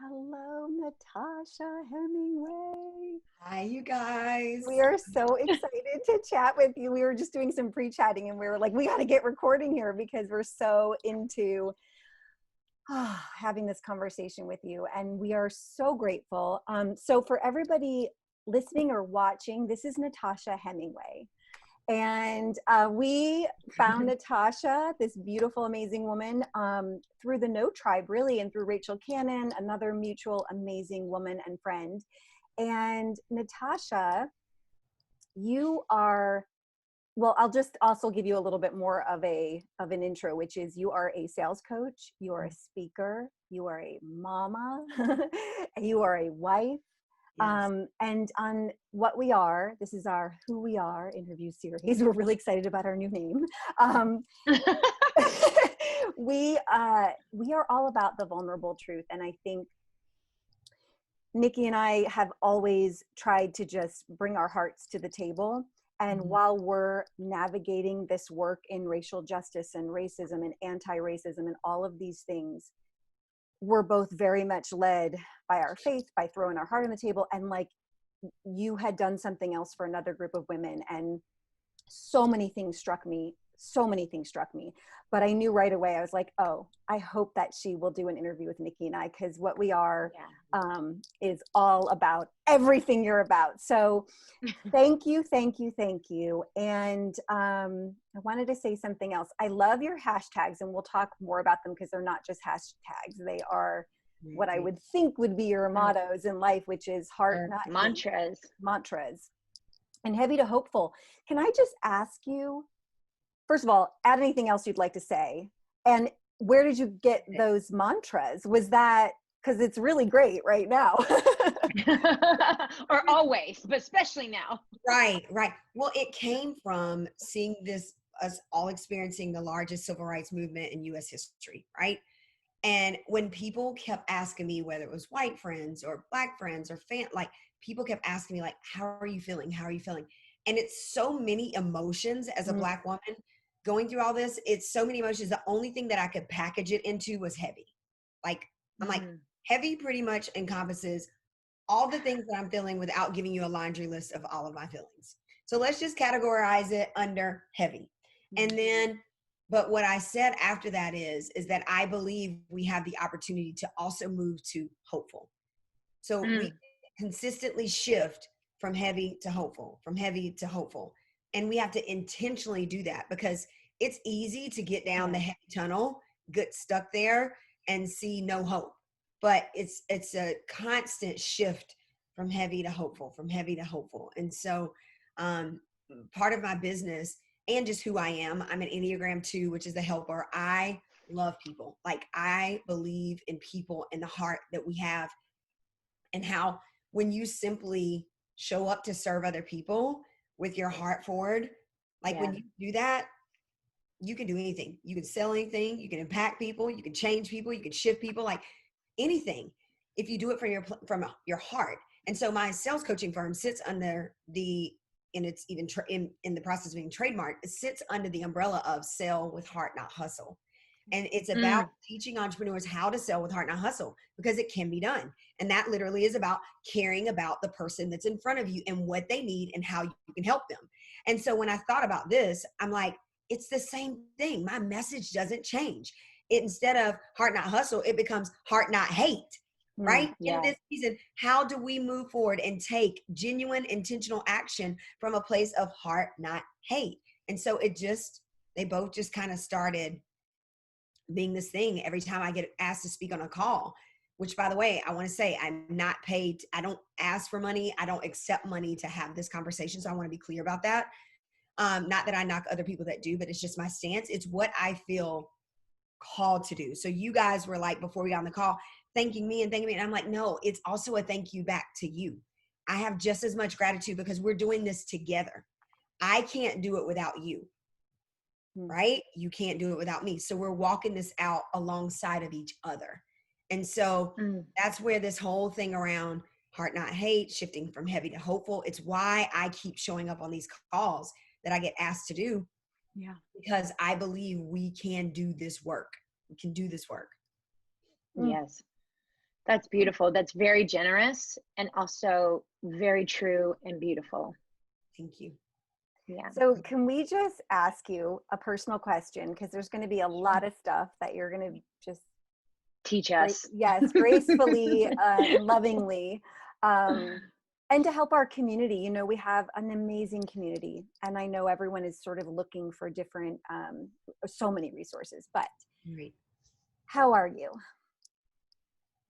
Hello, Natasha Hemmingway. Hi, you guys. We are so excited to chat with you. We were just doing some pre-chatting and we were like, we got to get recording here because we're so into having this conversation with you. And we are so grateful. So for everybody listening or watching, this is Natasha Hemmingway. And we found Natasha, this beautiful, amazing woman, through the No Tribe, really, and through Rachel Cannon, another mutual, amazing woman and friend. And Natasha, you are, well, I'll just also give you a little bit more of an intro, which is you are a sales coach, you are a speaker, you are a mama, you are a wife. Yes. And on what we are, this is our Who We Are interview series. We're really excited about our new name. We are all about the vulnerable truth. And I think Nikki and I have always tried to just bring our hearts to the table. And while we're navigating this work in racial justice and racism and anti-racism and all of these things, we're both very much led by our faith, by throwing our heart on the table. And like you had done something else for another group of women, and so many things struck me. But I knew right away, I was like, oh, I hope that she will do an interview with Nikki and I, because what we are is all about everything you're about. So thank you. And I wanted to say something else. I love your hashtags, and we'll talk more about them because they're not just hashtags. They are what I would think would be your mottos in life, which is heart, not mantras. Mantras. And heavy to hopeful. Can I just ask you, first of all, add anything else you'd like to say? And where did you get those mantras? Was that, because it's really great right now. Or always, but especially now. Right. Well, it came from seeing us all experiencing the largest civil rights movement in U.S. history, right? And when people kept asking me, whether it was white friends or black friends or people kept asking me, like, how are you feeling? And it's so many emotions as a Black woman going through all this. It's so many emotions. The only thing that I could package it into was heavy. Like, I'm like, heavy pretty much encompasses all the things that I'm feeling without giving you a laundry list of all of my feelings. So let's just categorize it under heavy. And then, but what I said after that is that I believe we have the opportunity to also move to hopeful. So we consistently shift from heavy to hopeful, And we have to intentionally do that, because it's easy to get down the heavy tunnel, get stuck there and see no hope. But it's a constant shift from heavy to hopeful. And so part of my business and just who I am, I'm an Enneagram 2, which is the helper. I love people. Like, I believe in people and the heart that we have, and how when you simply show up to serve other people with your heart forward, like when you do that, you can do anything. You can sell anything. You can impact people. You can change people. You can shift people. Like, anything, if you do it from your heart. And so my sales coaching firm sits under and it's even in the process of being trademarked, it sits under the umbrella of Sell with Heart, Not Hustle. And it's about teaching entrepreneurs how to sell with heart, not hustle, because it can be done. And that literally is about caring about the person that's in front of you and what they need and how you can help them. And so when I thought about this, I'm like, it's the same thing. My message doesn't change. Instead of heart, not hustle, it becomes heart, not hate, right? In this season, how do we move forward and take genuine, intentional action from a place of heart, not hate? And so they both just kind of started being this thing. Every time I get asked to speak on a call, which, by the way, I want to say, I'm not paid. I don't ask for money. I don't accept money to have this conversation. So I want to be clear about that. Not that I knock other people that do, but it's just my stance. It's what I feel called to do. So you guys were like, before we got on the call, thanking me. And I'm like, no, it's also a thank you back to you. I have just as much gratitude because we're doing this together. I can't do it without you, right? You can't do it without me. So we're walking this out alongside of each other. And so that's where this whole thing around heart, not hate, shifting from heavy to hopeful. It's why I keep showing up on these calls that I get asked to do. Yeah. Because I believe we can do this work. We can do this work. Yes. That's beautiful. That's very generous and also very true and beautiful. Thank you. Yeah. So can we just ask you a personal question? Because there's going to be a lot of stuff that you're going to just Teach us. gracefully and lovingly. And to help our community, you know, we have an amazing community, and I know everyone is sort of looking for different, so many resources, but Right. how are you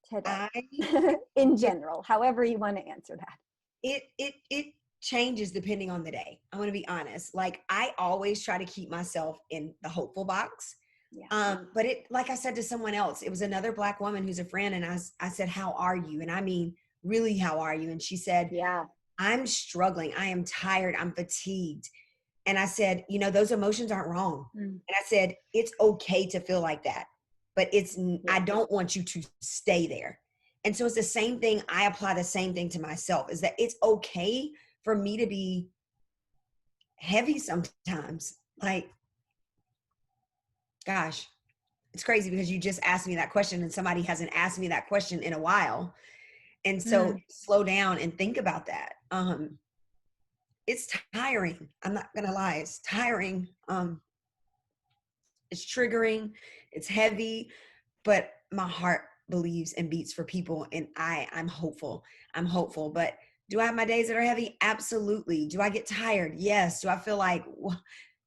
today? In general, however you want to answer that. It changes depending on the day. I'm going to be honest. Like, I always try to keep myself in the hopeful box. Yeah. But it, like I said to someone else, it was another Black woman who's a friend. And I said, how are you? And I mean, really, how are you? And she said, Yeah. I'm struggling. I am tired. I'm fatigued. And I said, you know, those emotions aren't wrong. And I said, it's okay to feel like that, but I don't want you to stay there. And so it's the same thing. I apply the same thing to myself, is that it's okay for me to be heavy sometimes. Like, gosh, it's crazy because you just asked me that question and somebody hasn't asked me that question in a while. And so slow down and think about that. It's tiring. I'm not going to lie. It's tiring. It's triggering. It's heavy, but my heart believes and beats for people. And I'm hopeful. I'm hopeful, but do I have my days that are heavy? Absolutely. Do I get tired? Yes. Do I feel like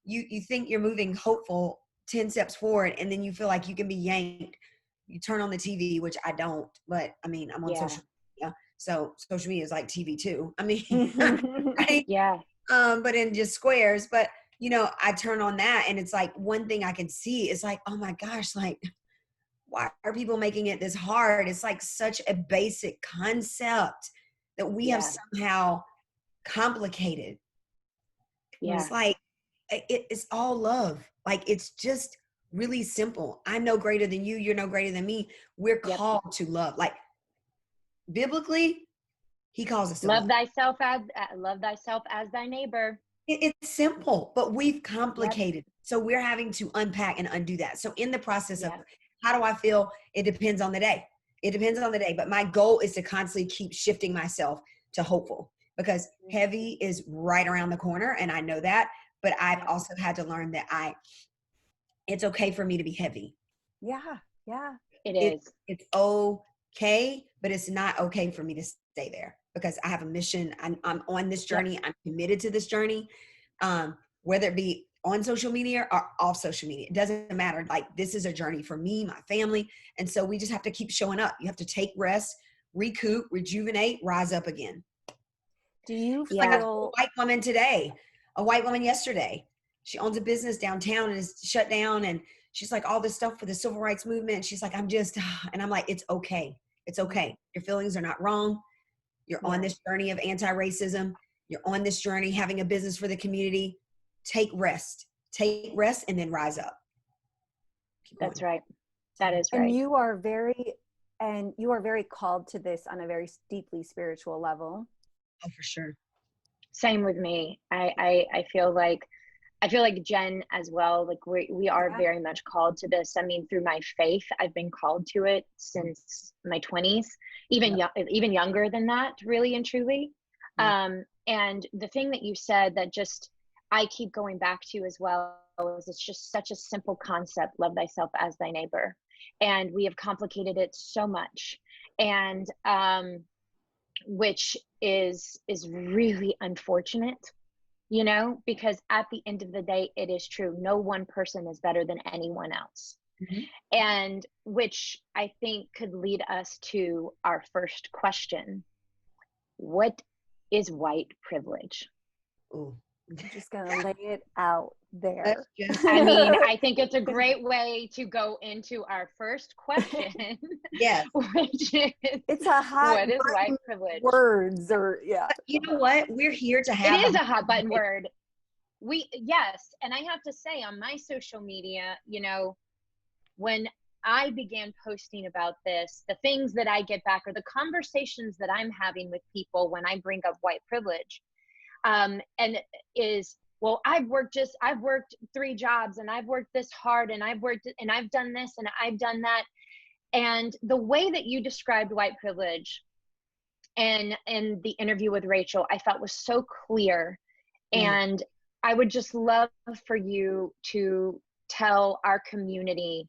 you think you're moving hopeful 10 steps forward and then you feel like you can be yanked? You turn on the TV, which I don't, but I mean, I'm on social media. So social media is like TV too. I mean, right? Yeah. But in just squares. But you know, I turn on that and it's like one thing I can see is like, oh my gosh, like, why are people making it this hard? It's like such a basic concept that we have somehow complicated. And it's like, it's all love. Like, it's just really simple. I'm no greater than you. You're no greater than me. We're called to love. Like, biblically, he calls us to love. Love thyself as thy neighbor. It's simple, but we've complicated. So we're having to unpack and undo that. So in the process of how do I feel? It depends on the day. It depends on the day. But my goal is to constantly keep shifting myself to hopeful, because heavy is right around the corner. And I know that, but I've also had to learn that it's okay for me to be heavy. Yeah. Yeah. It's okay, but it's not okay for me to stay there, because I have a mission. I'm on this journey. I'm committed to this journey. Whether it be on social media or off social media, it doesn't matter. Like, this is a journey for me, my family. And so we just have to keep showing up. You have to take rest, recoup, rejuvenate, rise up again. Do you feel like a white woman today, a white woman yesterday? She owns a business downtown and is shut down. And she's like, all this stuff for the civil rights movement. She's like, and I'm like, it's okay. It's okay. Your feelings are not wrong. You're on this journey of anti-racism. You're on this journey, having a business for the community. Take rest, and then rise up. That's right. That is right. And you are very called to this on a very deeply spiritual level. Oh, for sure. Same with me. I feel like Jen as well. Like we are very much called to this. I mean, through my faith, I've been called to it since my 20s, even younger than that, really and truly. And the thing that you said that just I keep going back to as well is it's just such a simple concept: love thyself as thy neighbor. And we have complicated it so much, and which is really unfortunate. You know, because at the end of the day, it is true. No one person is better than anyone else. And which I think could lead us to our first question. What is white privilege? Ooh. I'm just going to lay it out there. I mean, I think it's a great way to go into our first question. Which is, it's a hot what is white privilege? Words But you know what? We're here to have. It is a hot button word. And I have to say, on my social media, you know, when I began posting about this, the things that I get back, or the conversations that I'm having with people when I bring up white privilege, and is, well, I've worked 3 jobs, and I've worked this hard, and I've done this and I've done that. And the way that you described white privilege and in the interview with Rachel, I felt was so clear. Yeah. And I would just love for you to tell our community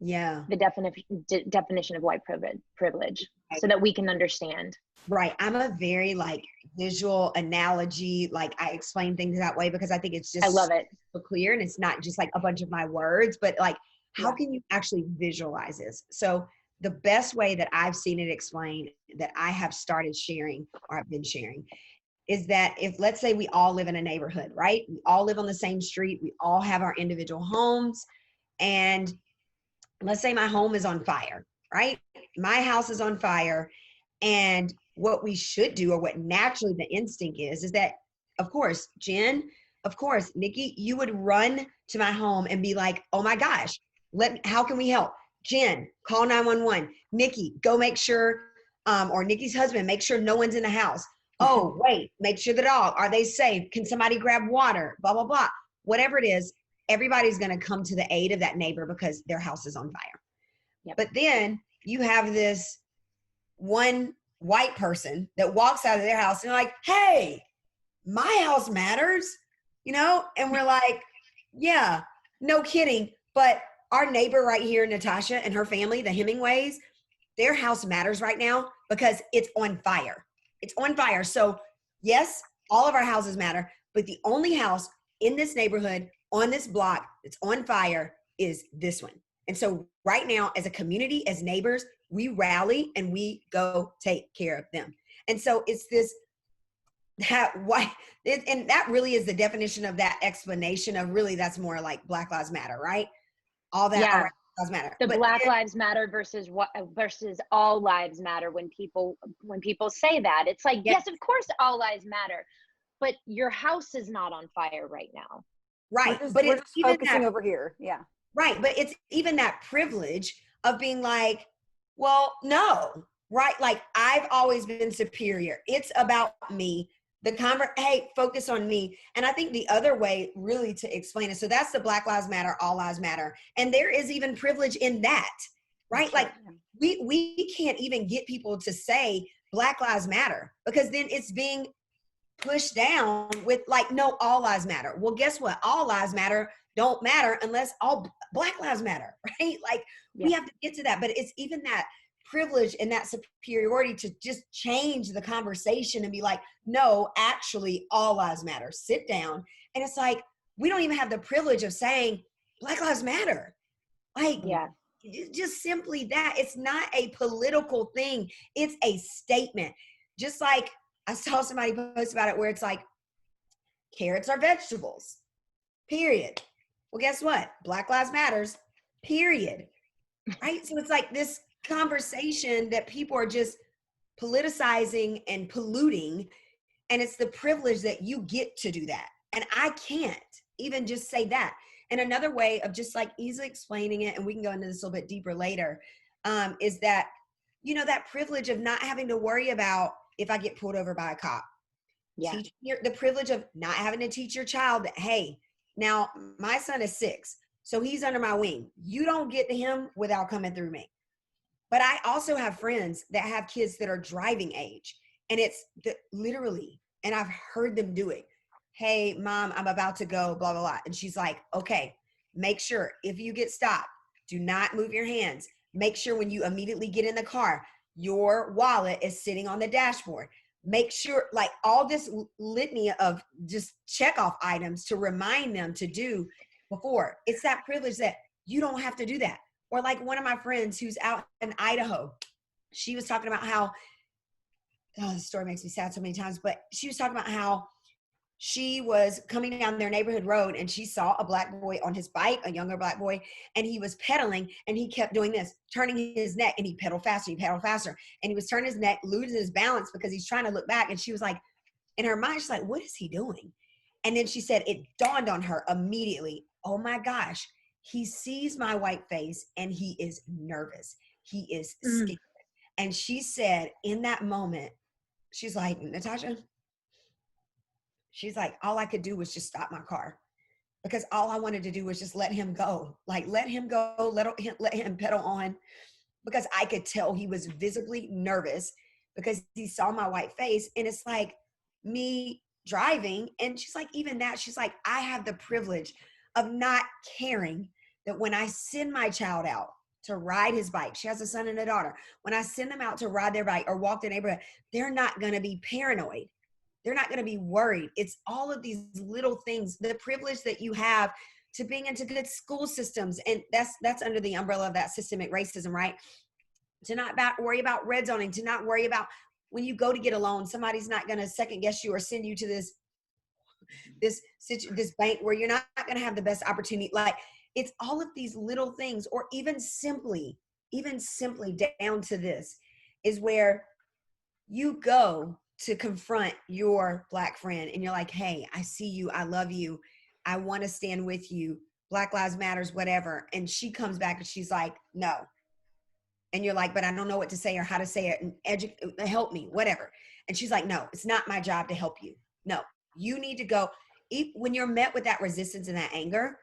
Yeah. the definition of white privilege so that we can understand. Right. I'm a very like visual analogy. Like I explain things that way because I think it's just I love it. so clear, and it's not just like a bunch of my words, but like how Yeah. can you actually visualize this? So the best way that I've seen it explained that I have started sharing or I've been sharing is that if let's say we all live in a neighborhood, right? We all live on the same street. We all have our individual homes. And let's say my home is on fire, right? My house is on fire. And what we should do, or what naturally the instinct is that, of course, Jen, of course, Nikki, you would run to my home and be like, oh my gosh, how can we help? Jen, call 911. Nikki, go make sure, or Nikki's husband, make sure no one's in the house. Oh, wait, make sure the dog, are they safe? Can somebody grab water? Blah, blah, blah. Whatever it is, everybody's going to come to the aid of that neighbor because their house is on fire. Yep. But then you have this one white person that walks out of their house and like, hey, my house matters, and we're like, yeah, no kidding. But our neighbor right here, Natasha, and her family, the Hemmingways, their house matters right now because it's on fire. It's on fire. So yes, all of our houses matter, but the only house in this neighborhood on this block that's on fire is this one. And so right now, as a community, as neighbors, we rally and we go take care of them. And so it's this, and that really is the definition of that explanation of really, that's more like Black Lives Matter, right? All that, Yeah. all right, lives matter. The But Black Lives Matter versus all lives matter. When people say that, it's like, yes, of course all lives matter, but your house is not on fire right now. right. But It's just even focusing that, over here. Yeah. right. But it's even that privilege of being like, well, no, right? Like I've always been superior. It's about me. Hey, focus on me. And I think the other way really to explain it. So that's the Black Lives Matter, all lives matter. And there is even privilege in that, right? That's Like right, we can't even get people to say Black Lives Matter because then it's being pushed down with like, no, all lives matter. Well, guess what? All lives matter don't matter unless all Black lives matter, right? Like we have to get to that. But it's even that privilege and that superiority to just change the conversation and be like, no, actually all lives matter. Sit down. And it's like, we don't even have the privilege of saying Black lives matter. Like, Yeah. just simply that. It's not a political thing. It's a statement. Just like I saw somebody post about it where it's like, carrots are vegetables, period. Well, guess what? Black Lives Matters, period. Right? So it's like this conversation that people are just politicizing and polluting. And it's the privilege that you get to do that. And I can't even just say that. And another way of just like easily explaining it, and we can go into this a little bit deeper later, is that, that privilege of not having to worry about if I get pulled over by a cop. Yeah. The privilege of not having to teach your child that, hey, now my son is 6, so he's under my wing. You don't get to him without coming through me. But I also have friends that have kids that are driving age, and it's literally, and I've heard them do it. Hey, mom, I'm about to go, blah, blah, blah. And she's like, okay, make sure if you get stopped, do not move your hands. Make sure when you immediately get in the car, your wallet is sitting on the dashboard. Make sure, like all this litany of just check off items to remind them to do before. It's that privilege that you don't have to do that. Or like one of my friends who's out in Idaho, she was talking about how, the story makes me sad so many times, but she was talking about how she was coming down their neighborhood road and she saw a black boy on his bike, a younger black boy, and he was pedaling and he kept doing this, turning his neck, and he pedaled faster, and he was turning his neck, losing his balance because he's trying to look back. And she was like, in her mind, she's like, what is he doing? And then she said, it dawned on her immediately, oh my gosh, he sees my white face and he is nervous. He is scared. And she said in that moment, she's like, Natasha, she's like, all I could do was just stop my car. because all I wanted to do was just let him go. Like, let him go, let him pedal on, because I could tell he was visibly nervous because he saw my white face. And it's like me driving. And she's like, even that, she's like, I have the privilege of not caring that when I send my child out to ride his bike, she has a son and a daughter. When I send them out to ride their bike or walk the neighborhood, they're not going to be paranoid. They're not going to be worried. It's all of these little things, the privilege that you have to being into good school systems. And that's under the umbrella of that systemic racism, right? To not worry about red zoning, to not worry about when you go to get a loan, somebody's not going to second guess you or send you to this bank where you're not going to have the best opportunity. Like, it's all of these little things, or even simply down to this is where you go to confront your Black friend and you're like, hey, I see you. I love you. I want to stand with you. Black Lives Matters, whatever. And she comes back and she's like, no. And you're like, but I don't know what to say or how to say it, and help me, whatever. And she's like, no, it's not my job to help you. No, you need to go. When you're met with that resistance and that anger,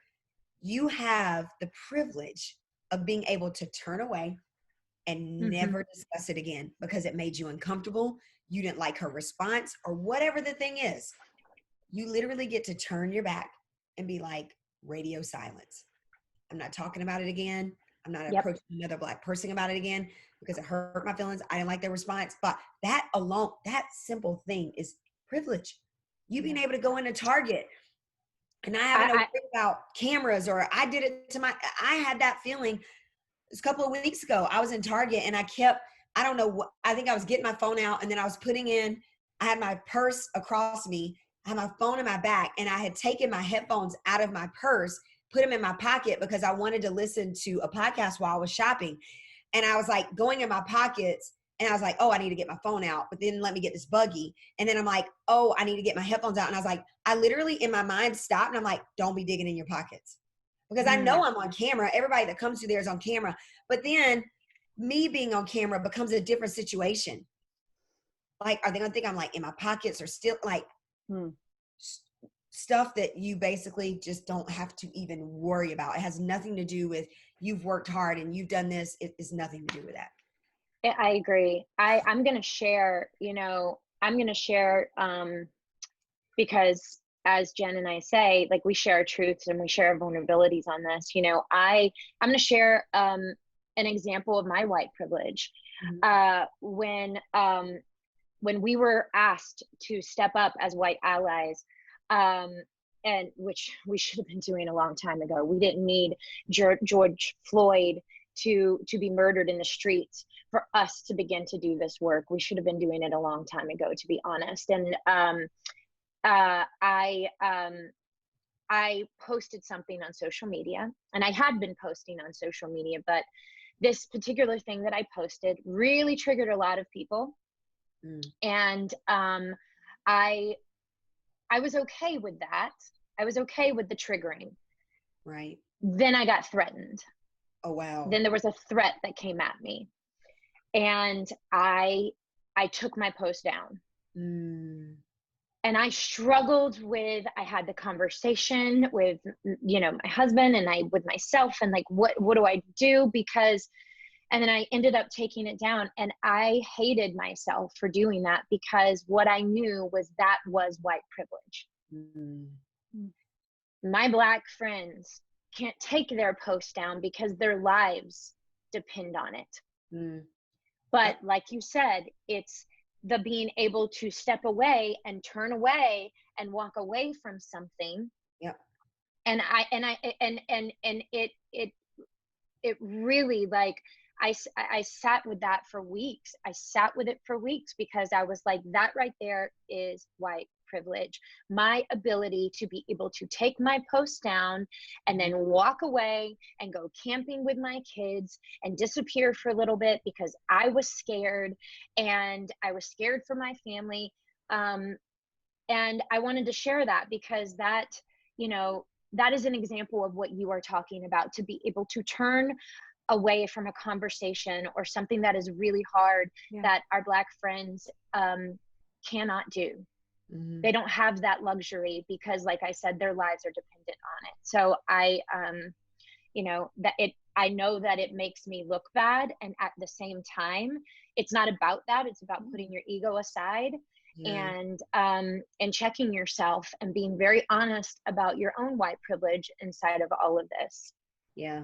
you have the privilege of being able to turn away and never discuss it again because it made you uncomfortable. You didn't like her response or whatever the thing is. You literally get to turn your back and be like, radio silence. I'm not talking about it again. I'm not approaching another Black person about it again because it hurt my feelings. I didn't like their response. But that alone, that simple thing is privilege. You being able to go into Target and I having to worry about cameras, or I did it to I had that feeling a couple of weeks ago. I was in Target and I don't know what, I think I was getting my phone out and then I was I had my purse across me. I had my phone in my back and I had taken my headphones out of my purse, put them in my pocket because I wanted to listen to a podcast while I was shopping. And I was like going in my pockets and I was like, oh, I need to get my phone out, but then let me get this buggy. And then I'm like, oh, I need to get my headphones out. And I was like, I literally in my mind stopped and I'm like, don't be digging in your pockets. Because I know I'm on camera. Everybody that comes through there is on camera. But then me being on camera becomes a different situation. Like, are they going to think I'm like in my pockets or still like stuff that you basically just don't have to even worry about. It has nothing to do with you've worked hard and you've done this. It is nothing to do with that. I agree. I'm going to share, because as Jen and I say, like, we share our truths and we share our vulnerabilities on this. I'm going to share an example of my white privilege. When we were asked to step up as white allies, and which we should have been doing a long time ago. We didn't need George Floyd to be murdered in the streets for us to begin to do this work. We should have been doing it a long time ago, to be honest. And I posted something on social media, and I had been posting on social media, but this particular thing that I posted really triggered a lot of people. And I was okay with that. I was okay with the triggering. Right. Then I got threatened. Oh, wow. Then there was a threat that came at me. And I took my post down. And I struggled I had the conversation with, my husband and with myself, and like, what do I do? And then I ended up taking it down, and I hated myself for doing that because what I knew was that was white privilege. My Black friends can't take their post down because their lives depend on it. But like you said, it's the being able to step away and turn away and walk away from something. And it really, like, I sat with that for weeks. I sat with it for weeks because I was like, that right there is white privilege. My ability to be able to take my post down and then walk away and go camping with my kids and disappear for a little bit because I was scared, and I was scared for my family. And I wanted to share that because that is an example of what you are talking about, to be able to turn away from a conversation or something that is really hard that our Black friends cannot do. Mm-hmm. They don't have that luxury because, like I said, their lives are dependent on it. So I know that it makes me look bad. And at the same time, it's not about that. It's about putting your ego aside Yeah. and checking yourself and being very honest about your own white privilege inside of all of this. Yeah.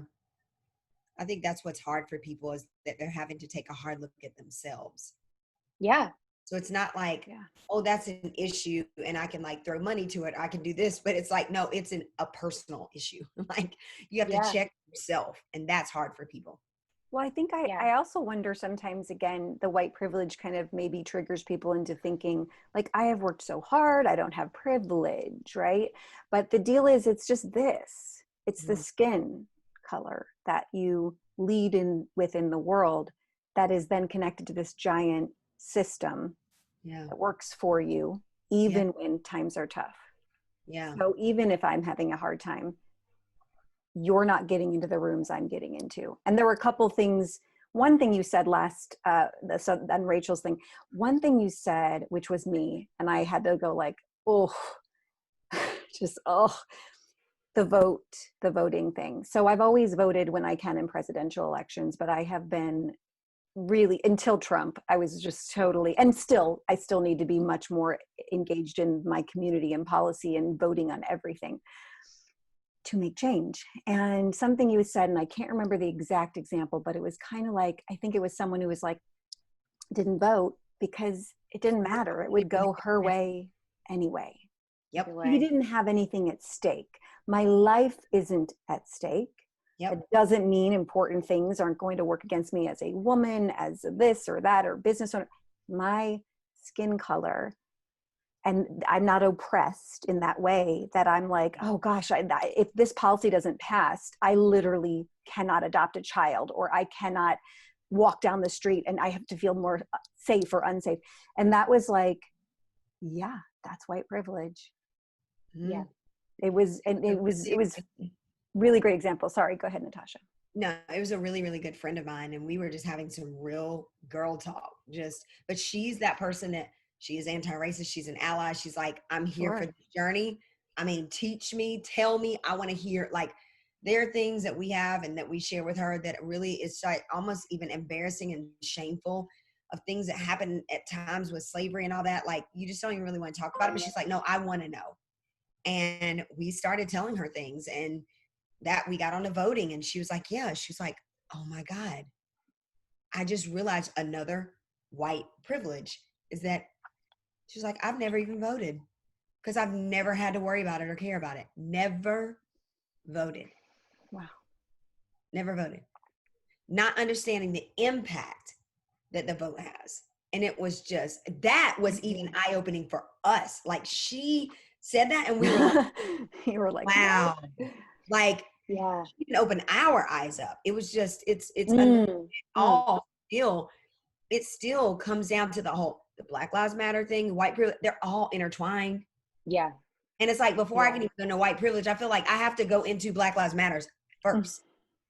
I think that's what's hard for people, is that they're having to take a hard look at themselves. Yeah. So it's not like, Yeah. oh, that's an issue and I can like throw money to it. I can do this, but it's like, no, it's a personal issue. Like you have to check yourself, and that's hard for people. Well, I think I also wonder sometimes, again, the white privilege kind of maybe triggers people into thinking like, I have worked so hard, I don't have privilege, right? But the deal is, it's just this. It's the skin color that you lead in within the world that is then connected to this giant system that works for you, even when times are tough. Yeah. So even if I'm having a hard time, you're not getting into the rooms I'm getting into. And there were a couple things. One thing you said last, on Rachel's thing, one thing you said, which was me, and I had to go like, oh, just, oh, the voting thing. So I've always voted when I can in presidential elections, but I have been really, until Trump, I was just totally, and I still need to be much more engaged in my community and policy and voting on everything to make change. And something you said, and I can't remember the exact example, but it was kind of like, I think it was someone who was like, didn't vote because it didn't matter. It would go her way anyway. Yep. You didn't have anything at stake. My life isn't at stake. Yep. It doesn't mean important things aren't going to work against me as a woman, as this or that, or business owner. My skin color, and I'm not oppressed in that way that I'm like, oh gosh, if this policy doesn't pass, I literally cannot adopt a child, or I cannot walk down the street and I have to feel more safe or unsafe. And that was like, yeah, that's white privilege. Yeah. It was really great example. Sorry, go ahead, Natasha. No, it was a really, really good friend of mine, and we were just having some real girl talk. But she's that person that she is anti-racist. She's an ally. She's like, I'm here for the journey. I mean, teach me, tell me. I want to hear. Like, there are things that we have and that we share with her that really is like almost even embarrassing and shameful, of things that happen at times with slavery and all that. Like, you just don't even really want to talk about it. But she's like, no, I want to know. And we started telling her things, and that we got on to voting, and she was like, yeah, she's like, oh my God, I just realized another white privilege is that she's like, I've never even voted because I've never had to worry about it or care about it. Never voted. Wow. Never voted. Not understanding the impact that the vote has. And it was just, that was even eye-opening for us. Like, she said that and we were like, you were like, wow. Like, yeah, you can open our eyes up. It was just, it still comes down to the Black Lives Matter thing, white privilege, they're all intertwined. Yeah. And it's like, before I can even go into white privilege, I feel like I have to go into Black Lives Matters first,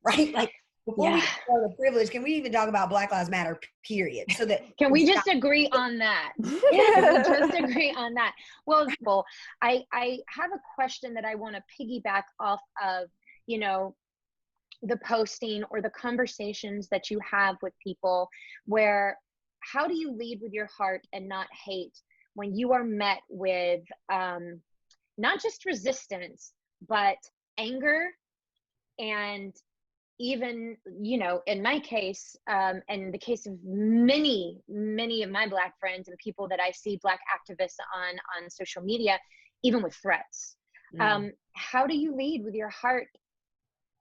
right? Like, before we go to privilege, can we even talk about Black Lives Matter, period? So that can we just agree on that? Can we just agree on that? Well, I have a question that I want to piggyback off of, the posting or the conversations that you have with people, where how do you lead with your heart and not hate when you are met with not just resistance, but anger, and even, in my case, and the case of many of my Black friends and people that I see, Black activists on social media, even with threats. How do you lead with your heart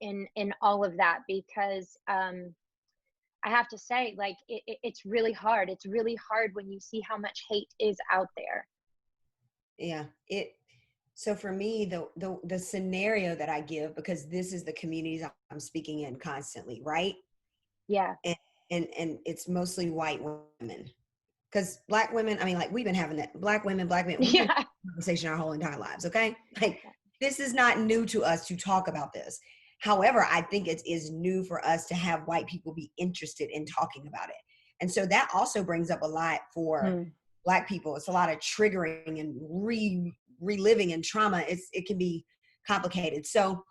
in all of that? Because I have to say, like, it's really hard. It's really hard when you see how much hate is out there. Yeah, so for me, the scenario that I give, because this is the communities I'm speaking in constantly, right? Yeah. And it's mostly white women. Because Black women, I mean, like, we've been having that, Black women, we've been having a conversation our whole entire lives, okay? Like, this is not new to us to talk about this. However, I think it is new for us to have white people be interested in talking about it. And so that also brings up a lot for Black people. It's a lot of triggering and reliving and trauma. It can be complicated. So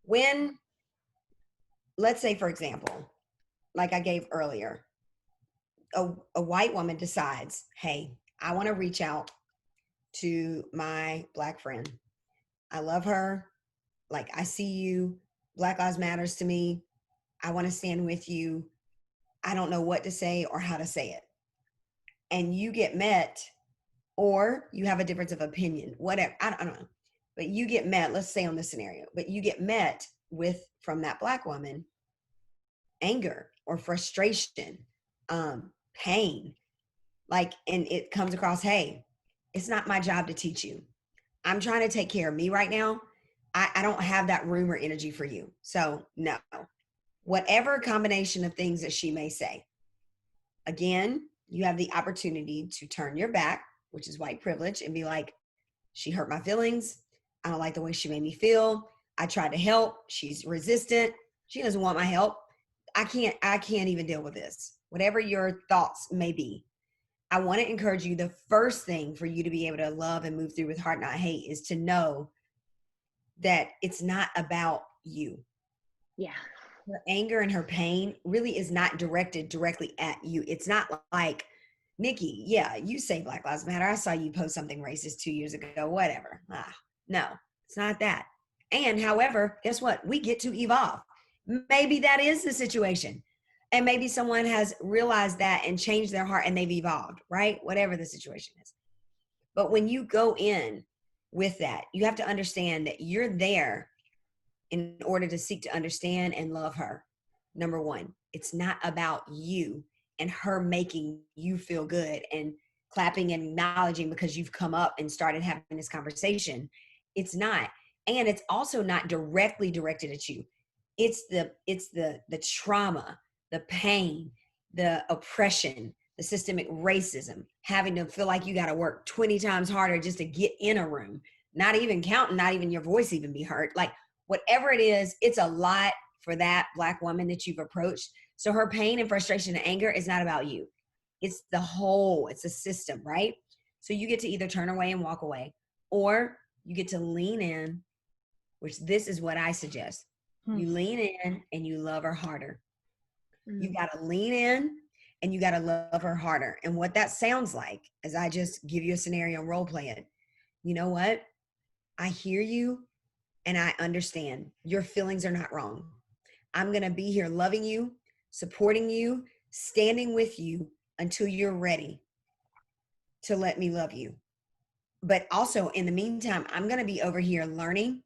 when, let's say, for example, like I gave earlier, a white woman decides, hey, I want to reach out to my Black friend. I love her. Like, I see you. Black Lives Matters to me. I want to stand with you. I don't know what to say or how to say it. And you get met, or you have a difference of opinion, whatever. I don't know. But you get met, let's say on this scenario, but you get met with, from that Black woman, anger or frustration, pain. Like, and it comes across, hey, it's not my job to teach you. I'm trying to take care of me right now. I don't have that room or energy for you. So no, whatever combination of things that she may say, again, you have the opportunity to turn your back, which is white privilege, and be like, she hurt my feelings. I don't like the way she made me feel. I tried to help. She's resistant. She doesn't want my help. I can't even deal with this. Whatever your thoughts may be, I want to encourage you. The first thing for you to be able to love and move through with heart, not hate, is to know that it's not about you. Yeah. Her anger and her pain really is not directed directly at you. It's not like, Nikki, yeah, you say Black Lives Matter. I saw you post something racist 2 years ago, whatever. No, it's not that. And however, guess what? We get to evolve. Maybe that is the situation. And maybe someone has realized that and changed their heart and they've evolved, right? Whatever the situation is. But when you go in with that, you have to understand that you're there in order to seek to understand and love her. Number one, it's not about you and her making you feel good and clapping and acknowledging because you've come up and started having this conversation. It's not. And it's also not directly directed at you. It's the trauma, the pain, the oppression, the systemic racism, having to feel like you got to work 20 times harder just to get in a room, not even counting, not even your voice even be heard. Like, whatever it is, it's a lot for that Black woman that you've approached. So her pain and frustration and anger is not about you. It's the whole, it's a system, right? So you get to either turn away and walk away, or you get to lean in, which this is what I suggest. You lean in and you love her harder. You got to lean in and you got to love her harder. And what that sounds like, as I just give you a scenario and role play it, you know what? I hear you and I understand. Your feelings are not wrong. I'm going to be here loving you, supporting you, standing with you until you're ready to let me love you. But also in the meantime, I'm going to be over here learning,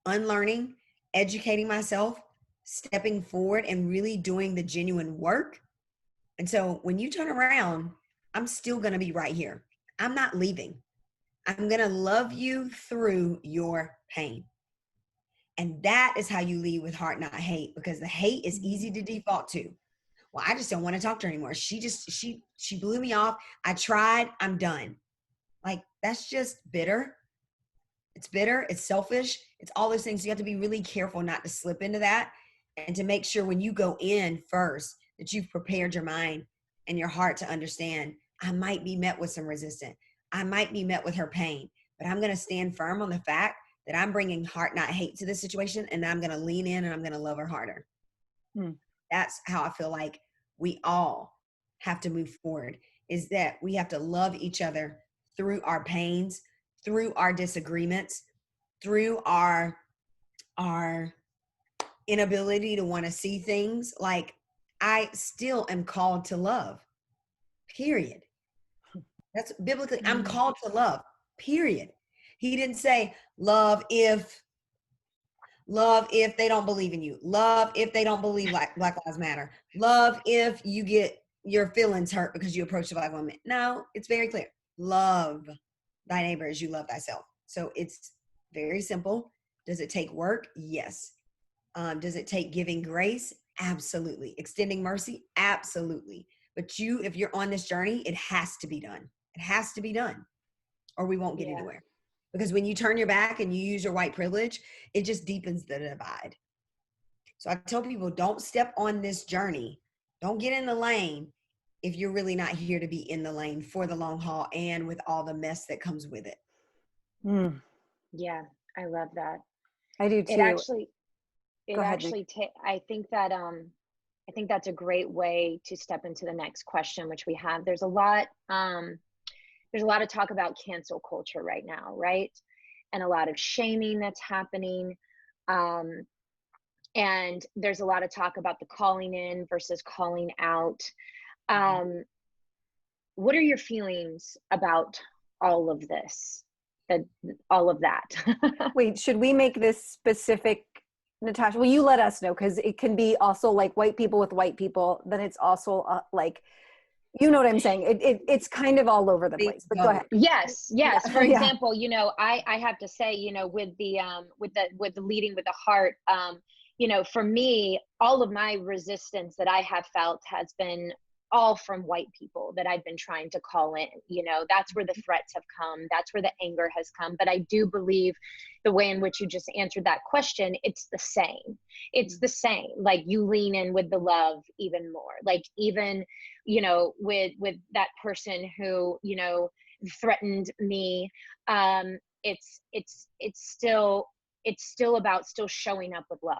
unlearning, educating myself, stepping forward and really doing the genuine work. And so when you turn around, I'm still going to be right here. I'm not leaving. I'm going to love you through your pain. And that is how you lead with heart, not hate, because the hate is easy to default to. Well, I just don't want to talk to her anymore. She blew me off. I tried. I'm done. Like, that's just bitter. It's bitter. It's selfish. It's all those things. You have to be really careful not to slip into that, and to make sure when you go in first that you've prepared your mind and your heart to understand, I might be met with some resistance. I might be met with her pain, but I'm going to stand firm on the fact that I'm bringing heart, not hate to this situation. And I'm going to lean in and I'm going to love her harder. That's how I feel like we all have to move forward, is that we have to love each other through our pains, through our disagreements, through our inability to want to see things. Like, I still am called to love, period. That's biblically, I'm called to love, period. He didn't say love if they don't believe in you, love if they don't believe Black Lives Matter, love if you get your feelings hurt because you approach a Black woman. No, it's very clear. Love thy neighbor as you love thyself. So it's very simple. Does it take work? Yes. Does it take giving grace? Absolutely. Extending mercy? Absolutely. But if you're on this journey, it has to be done. It has to be done, or we won't get anywhere. Because when you turn your back and you use your white privilege, it just deepens the divide. So I tell people, don't step on this journey. Don't get in the lane if you're really not here to be in the lane for the long haul and with all the mess that comes with it. Mm, Yeah, I love that. I do It too. actually, Go it ahead, Nick. actually, I think that's a great way to step into the next question, which we have. There's a lot of talk about cancel culture right now, right? And a lot of shaming that's happening. Um, and there's a lot of talk about the calling in versus calling out. Um, what are your feelings about all of this? That all of that. Wait, should we make this specific, Natasha? Well, you let us know, because it can be also like white people with white people. Then it's also like, you know what I'm saying? It's kind of all over the place. But go ahead. Yes, yes. For Yeah. example, I have to say, with the leading with the heart, for me, all of my resistance that I have felt has been all from white people that I've been trying to call in. That's where the threats have come. That's where the anger has come. But I do believe the way in which you just answered that question, it's the same. It's the same. Like, you lean in with the love even more. Like, even, with that person who, threatened me, it's still about still showing up with love.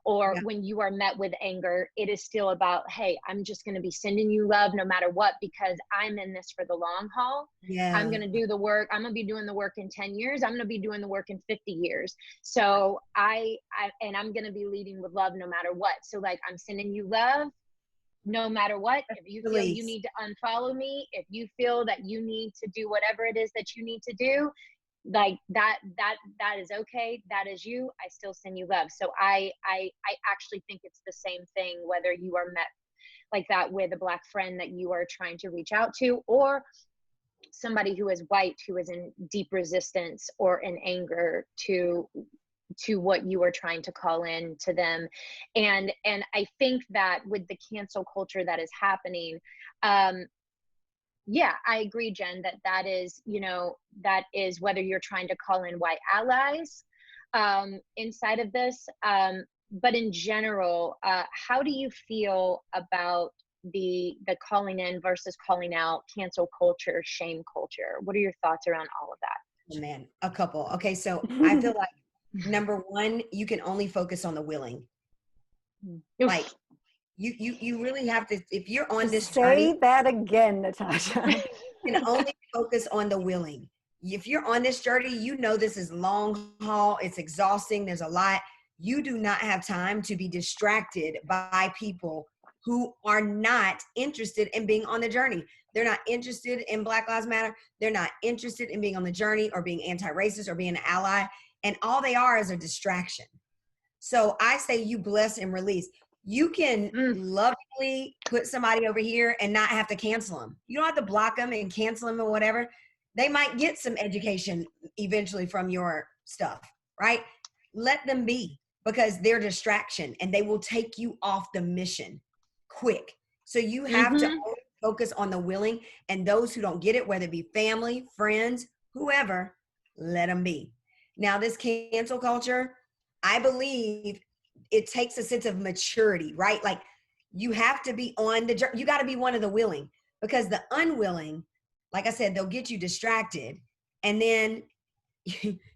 Or Yeah. when you are met with anger, it is still about, hey, I'm just going to be sending you love no matter what, because I'm in this for the long haul. Yeah. I'm going to do the work. I'm going to be doing the work in 10 years. I'm going to be doing the work in 50 years. So and I'm going to be leading with love no matter what. So, like, I'm sending you love no matter what. If you feel you need to unfollow me, if you feel that you need to do whatever it is that you need to do, like that is okay. That is you. I still send you love. So I actually think it's the same thing, whether you are met like that with a Black friend that you are trying to reach out to, or somebody who is white, who is in deep resistance or in anger to what you are trying to call in to them. And I think that with the cancel culture that is happening, yeah, I agree, Jen, that is whether you're trying to call in white allies inside of this. But in general, how do you feel about the calling in versus calling out, cancel culture, shame culture? What are your thoughts around all of that? Oh, man, a couple. Okay, so I feel like number one, you can only focus on the willing. Like, you really have to, if you're on this journey. Say that again, Natasha. You can only focus on the willing. If you're on this journey, this is long haul. It's exhausting. There's a lot. You do not have time to be distracted by people who are not interested in being on the journey. They're not interested in Black Lives Matter. They're not interested in being on the journey or being anti-racist or being an ally. And all they are is a distraction. So I say you bless and release. You can lovingly put somebody over here and not have to cancel them. You don't have to block them and cancel them or whatever. They might get some education eventually from your stuff, right? Let them be, because they're distraction and they will take you off the mission quick. So you have to always focus on the willing, and those who don't get it, whether it be family, friends, whoever, let them be. Now, this cancel culture, I believe it takes a sense of maturity, right? Like, you have to be on the journey. You got to be one of the willing, because the unwilling, like I said, they'll get you distracted. And then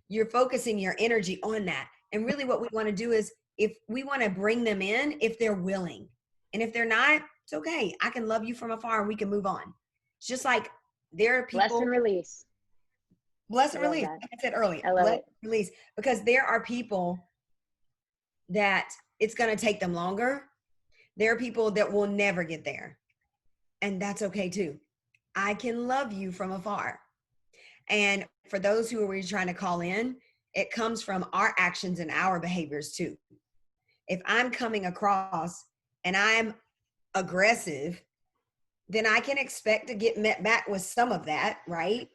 you're focusing your energy on that. And really what we want to do is, if we want to bring them in, if they're willing, and if they're not, it's okay. I can love you from afar and we can move on. It's just like, there are people. Bless and release. Bless and release. Like I said earlier, bless and release, because there are people that it's going to take them longer. There are people that will never get there. And that's okay too. I can love you from afar. And for those who are really trying to call in, it comes from our actions and our behaviors too. If I'm coming across and I'm aggressive, then I can expect to get met back with some of that, right?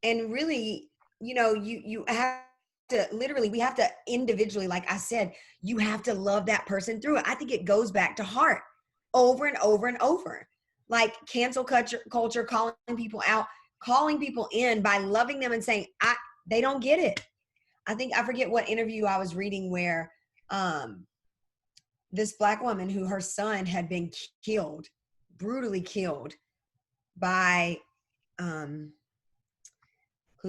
And really, you have to literally, we have to individually, like I said, you have to love that person through it. I think it goes back to heart over and over and over. Like cancel culture, calling people out, calling people in by loving them and saying, they don't get it. I forget what interview I was reading where this Black woman who her son had been killed brutally killed by Ku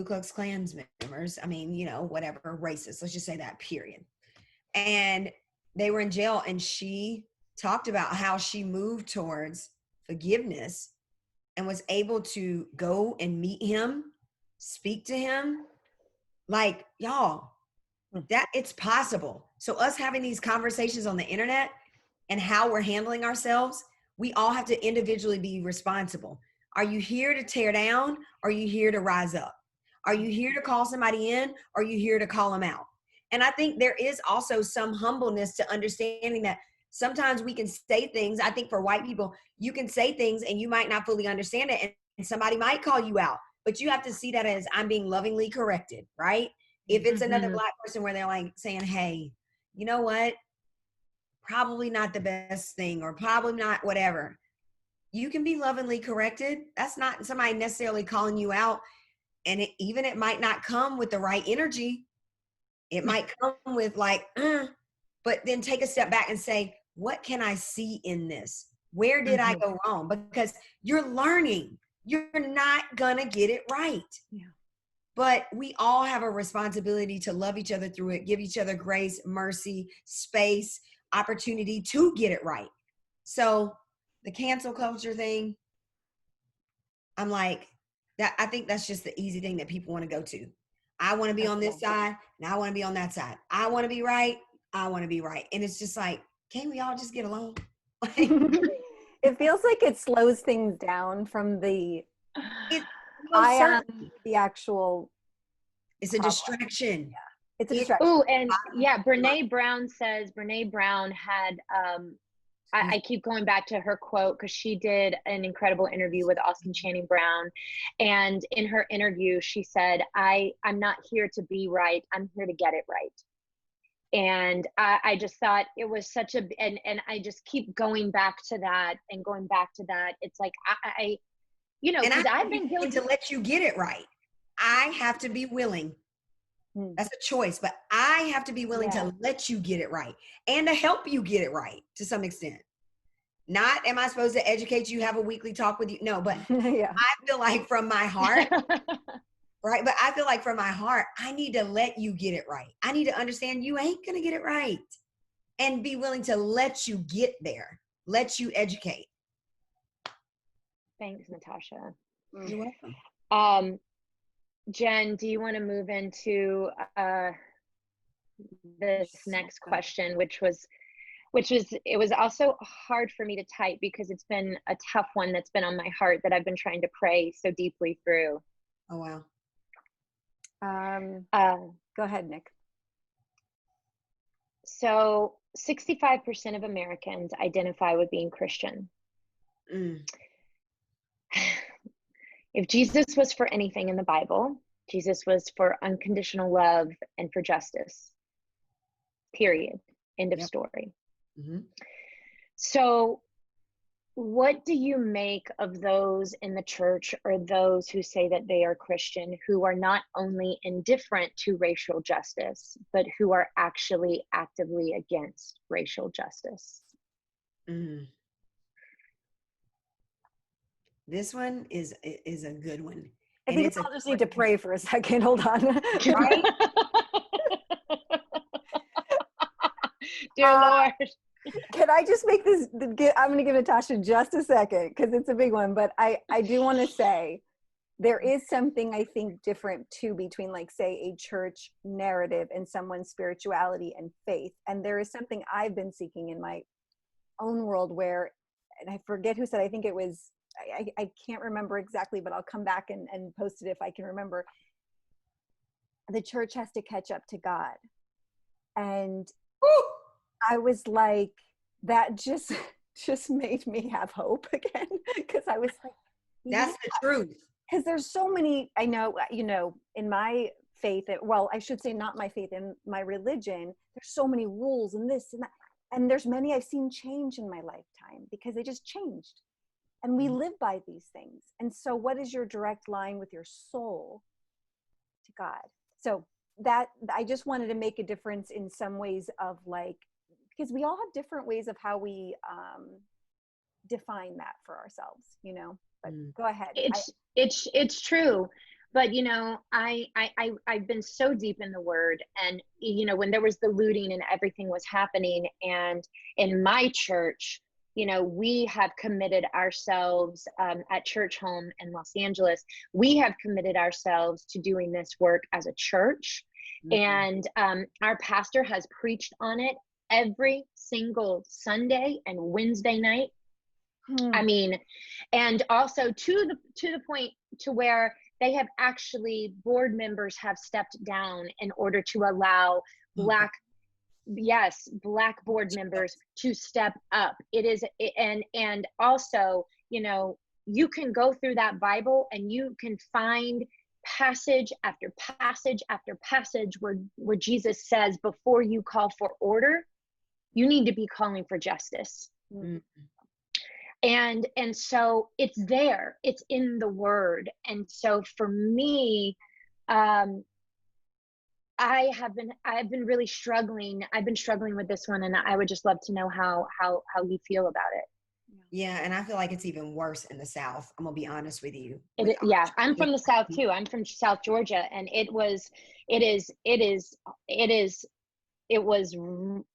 Klux Klan members. I mean, you know, whatever, racist. Let's just say that, period. And they were in jail, and she talked about how she moved towards forgiveness and was able to go and meet him, speak to him. Like, y'all, that it's possible. So us having these conversations on the internet and how we're handling ourselves, we all have to individually be responsible. Are you here to tear down? Or are you here to rise up? Are you here to call somebody in? Or are you here to call them out? And I think there is also some humbleness to understanding that sometimes we can say things. I think for white people, you can say things and you might not fully understand it, and somebody might call you out, but you have to see that as I'm being lovingly corrected, right? If it's another Black person where they're like saying, hey, you know what? Probably not the best thing, or probably not whatever. You can be lovingly corrected. That's not somebody necessarily calling you out. And it might not come with the right energy. It might come with like, but then take a step back and say, what can I see in this? Where did I go wrong? Because you're learning. You're not going to get it right. Yeah. But we all have a responsibility to love each other through it, give each other grace, mercy, space, opportunity to get it right. So the cancel culture thing, I'm like, that. I think that's just the easy thing that people want to go to. I want to be on this side, and I want to be on that side. I want to be right. I want to be right. And it's just like, can't we all just get along? It feels like it slows things down from the the actual. It's a distraction. Yeah. It's a distraction. Oh, and yeah, Brene Brown had, I keep going back to her quote because she did an incredible interview with Austin Channing Brown. And in her interview, she said, I'm not here to be right. I'm here to get it right. And I just thought it was such a, and I just keep going back to that and going back to that. It's like, I you know, because I've been guilty to let you get it right. I have to be willing. That's a choice, but I have to be willing to let you get it right and to help you get it right to some extent. Not, am I supposed to educate you, have a weekly talk with you? No, but I feel like from my heart, right? But I feel like from my heart, I need to let you get it right. I need to understand you ain't going to get it right and be willing to let you get there, let you educate. Thanks, Natasha. You're welcome. Jen, do you want to move into this next question, which was, it was also hard for me to type because it's been a tough one that's been on my heart that I've been trying to pray so deeply through. Oh, wow. Go ahead, Nick. So 65% of Americans identify with being Christian. If Jesus was for anything in the Bible, Jesus was for unconditional love and for justice. Period. End of story. So what do you make of those in the church or those who say that they are Christian who are not only indifferent to racial justice, but who are actually actively against racial justice? This one is a good one. I think we all just need to pray for a second. Hold on. Right? Dear Lord. Can I just make this, I'm going to give Natasha just a second because it's a big one, but I do want to say there is something I think different too between, like, say, a church narrative and someone's spirituality and faith. And there is something I've been seeking in my own world where, and I forget who said, I think it was, I can't remember exactly, but I'll come back and post it if I can remember. The church has to catch up to God. And I was like, that just made me have hope again. Because I was like, that's the truth. Because there's so many, I know, you know, in my faith, well, I should say not my faith, in my religion, there's so many rules and this and that. And there's many I've seen change in my lifetime because they just changed. And we live by these things. And so what is your direct line with your soul to God? So that, I just wanted to make a difference in some ways of, like, because we all have different ways of how we define that for ourselves, you know. But go ahead. It's true. But you know, I've been so deep in the word, and you know, when there was the looting and everything was happening, and in my church, you know, we have committed ourselves at Church Home in Los Angeles. We have committed ourselves to doing this work as a church, and our pastor has preached on it every single Sunday and Wednesday night. I mean, and also to the point to where they have actually, board members have stepped down in order to allow Black board members to step up. It is, and also, you know, you can go through that Bible and you can find passage after passage after passage where Jesus says, before you call for order, you need to be calling for justice. And so it's there, it's in the word. And so for me, I've been really struggling. I've been struggling with this one, and I would just love to know how you feel about it. Yeah, and I feel like it's even worse in the South. I'm gonna be honest with you. I'm from the South too. I'm from South Georgia, and it was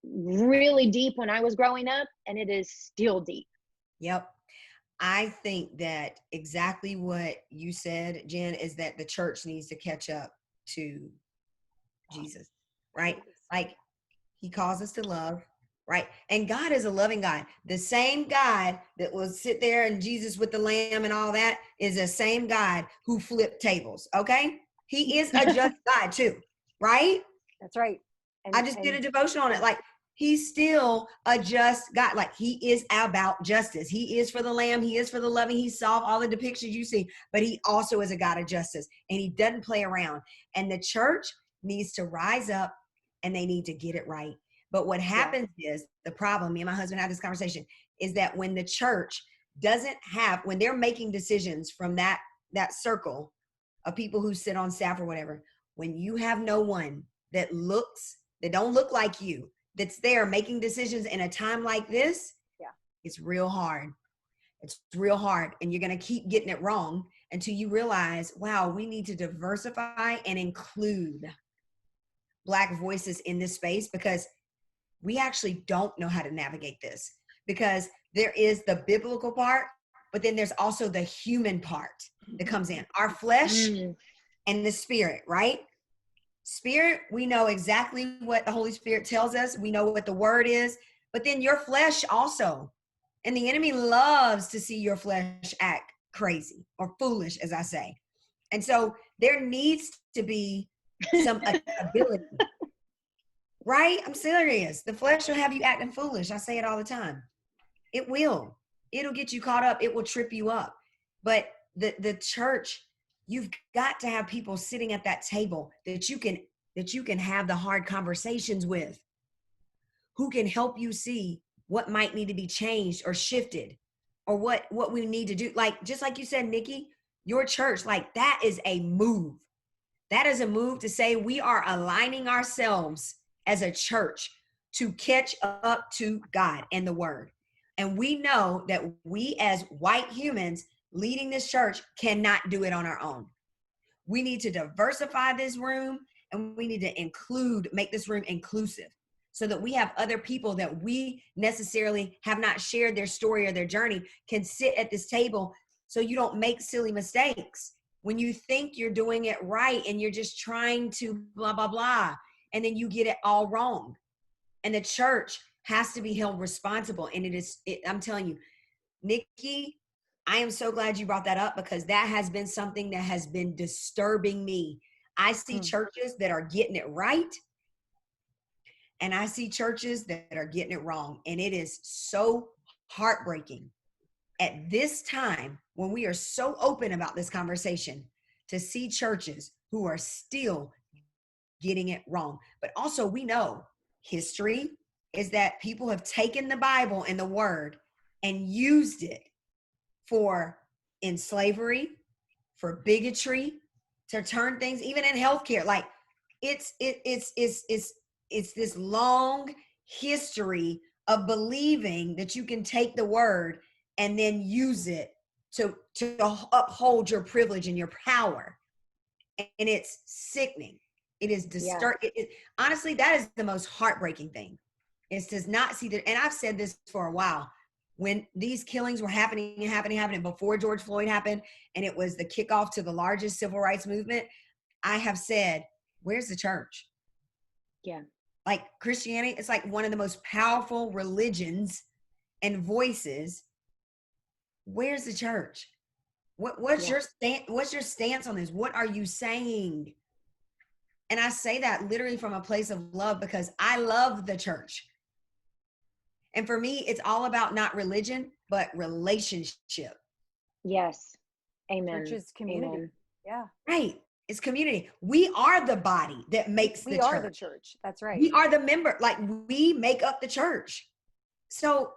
really deep when I was growing up, and it is still deep. Yep. I think that exactly what you said, Jen, is that the church needs to catch up to Jesus, right? Like, he calls us to love, right? And God is a loving God. The same God that will sit there and Jesus with the lamb and all that is the same God who flipped tables, okay? He is a just God too, right? That's right. I just did a devotion on it. Like, he's still a just God. Like, he is about justice. He is for the lamb. He is for the loving. He solved all the depictions you see, but he also is a God of justice, and he doesn't play around. And the church needs to rise up, and they need to get it right. But what happens is, the problem, me and my husband had this conversation, is that when the church doesn't have, when they're making decisions from that circle of people who sit on staff or whatever, when you have no one that don't look like you, that's there making decisions in a time like this, it's real hard. It's real hard. And you're going to keep getting it wrong until you realize, wow, we need to diversify and include Black voices in this space, because we actually don't know how to navigate this, because there is the biblical part, but then there's also the human part that comes in, our flesh and the spirit, right? Spirit, we know exactly what the Holy Spirit tells us. We know what the word is, but then your flesh also. And the enemy loves to see your flesh act crazy or foolish, as I say. And so there needs to be some ability, right? I'm serious. The flesh will have you acting foolish. I say it all the time. It will. It'll get you caught up. It will trip you up. But the church, you've got to have people sitting at that table that you can have the hard conversations with, who can help you see what might need to be changed or shifted, or what we need to do. Like, just like you said, Nikki, your church, like, that is a move. That is a move to say we are aligning ourselves as a church to catch up to God and the word. And we know that we as white humans leading this church cannot do it on our own. We need to diversify this room, and we need to make this room inclusive, so that we have other people that we necessarily have not shared their story or their journey can sit at this table, so you don't make silly mistakes when you think you're doing it right and you're just trying to blah, blah, blah, and then you get it all wrong. And the church has to be held responsible. And I'm telling you, Nikki, I am so glad you brought that up, because that has been something that has been disturbing me. I see churches that are getting it right, and I see churches that are getting it wrong. And it is so heartbreaking at this time, when we are so open about this conversation, to see churches who are still getting it wrong. But also, we know history is that people have taken the Bible and the word and used it in slavery, for bigotry, to turn things, even in healthcare. Like, it's this long history of believing that you can take the word and then use it to uphold your privilege and your power. And it's sickening. It is disturbing. Honestly, that is the most heartbreaking thing. Is to not see that. And I've said this for a while. When these killings were happening before George Floyd happened, and it was the kickoff to the largest civil rights movement, I have said, where's the church? Yeah. Like Christianity, it's like one of the most powerful religions and voices. Where's the church? What's your stance on this? What are you saying? And I say that literally from a place of love, because I love the church. And for me, it's all about not religion, but relationship. Yes. Amen. Church is community. Amen. Yeah. Right. It's community. We are the body that makes the church. We are the church. That's right. We are the member. Like, we make up the church. So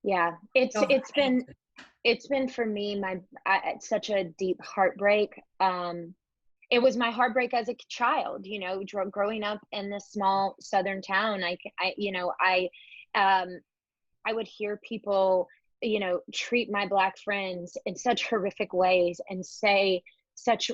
yeah, it's been for me, such a deep heartbreak. It was my heartbreak as a child, you know, growing up in this small Southern town. I would hear people, you know, treat my Black friends in such horrific ways and say such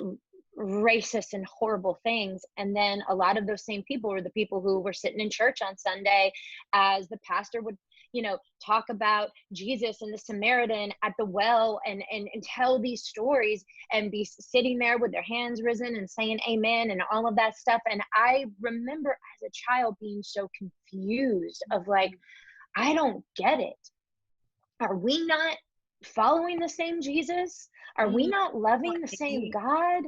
racist and horrible things. And then a lot of those same people were the people who were sitting in church on Sunday as the pastor would, you know, talk about Jesus and the Samaritan at the well and tell these stories and be sitting there with their hands risen and saying amen and all of that stuff. And I remember as a child being so confused of like, I don't get it. Are we not following the same Jesus? Are we not loving the same God?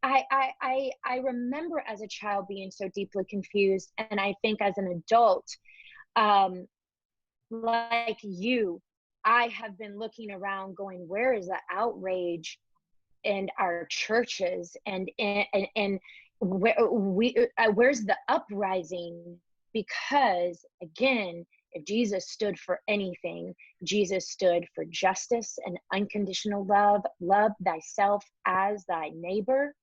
I remember as a child being so deeply confused. And I think as an adult, like you, I have been looking around going, where is the outrage in our churches and where's the uprising? Because again, if Jesus stood for anything, Jesus stood for justice and unconditional love. Love thyself as thy neighbor.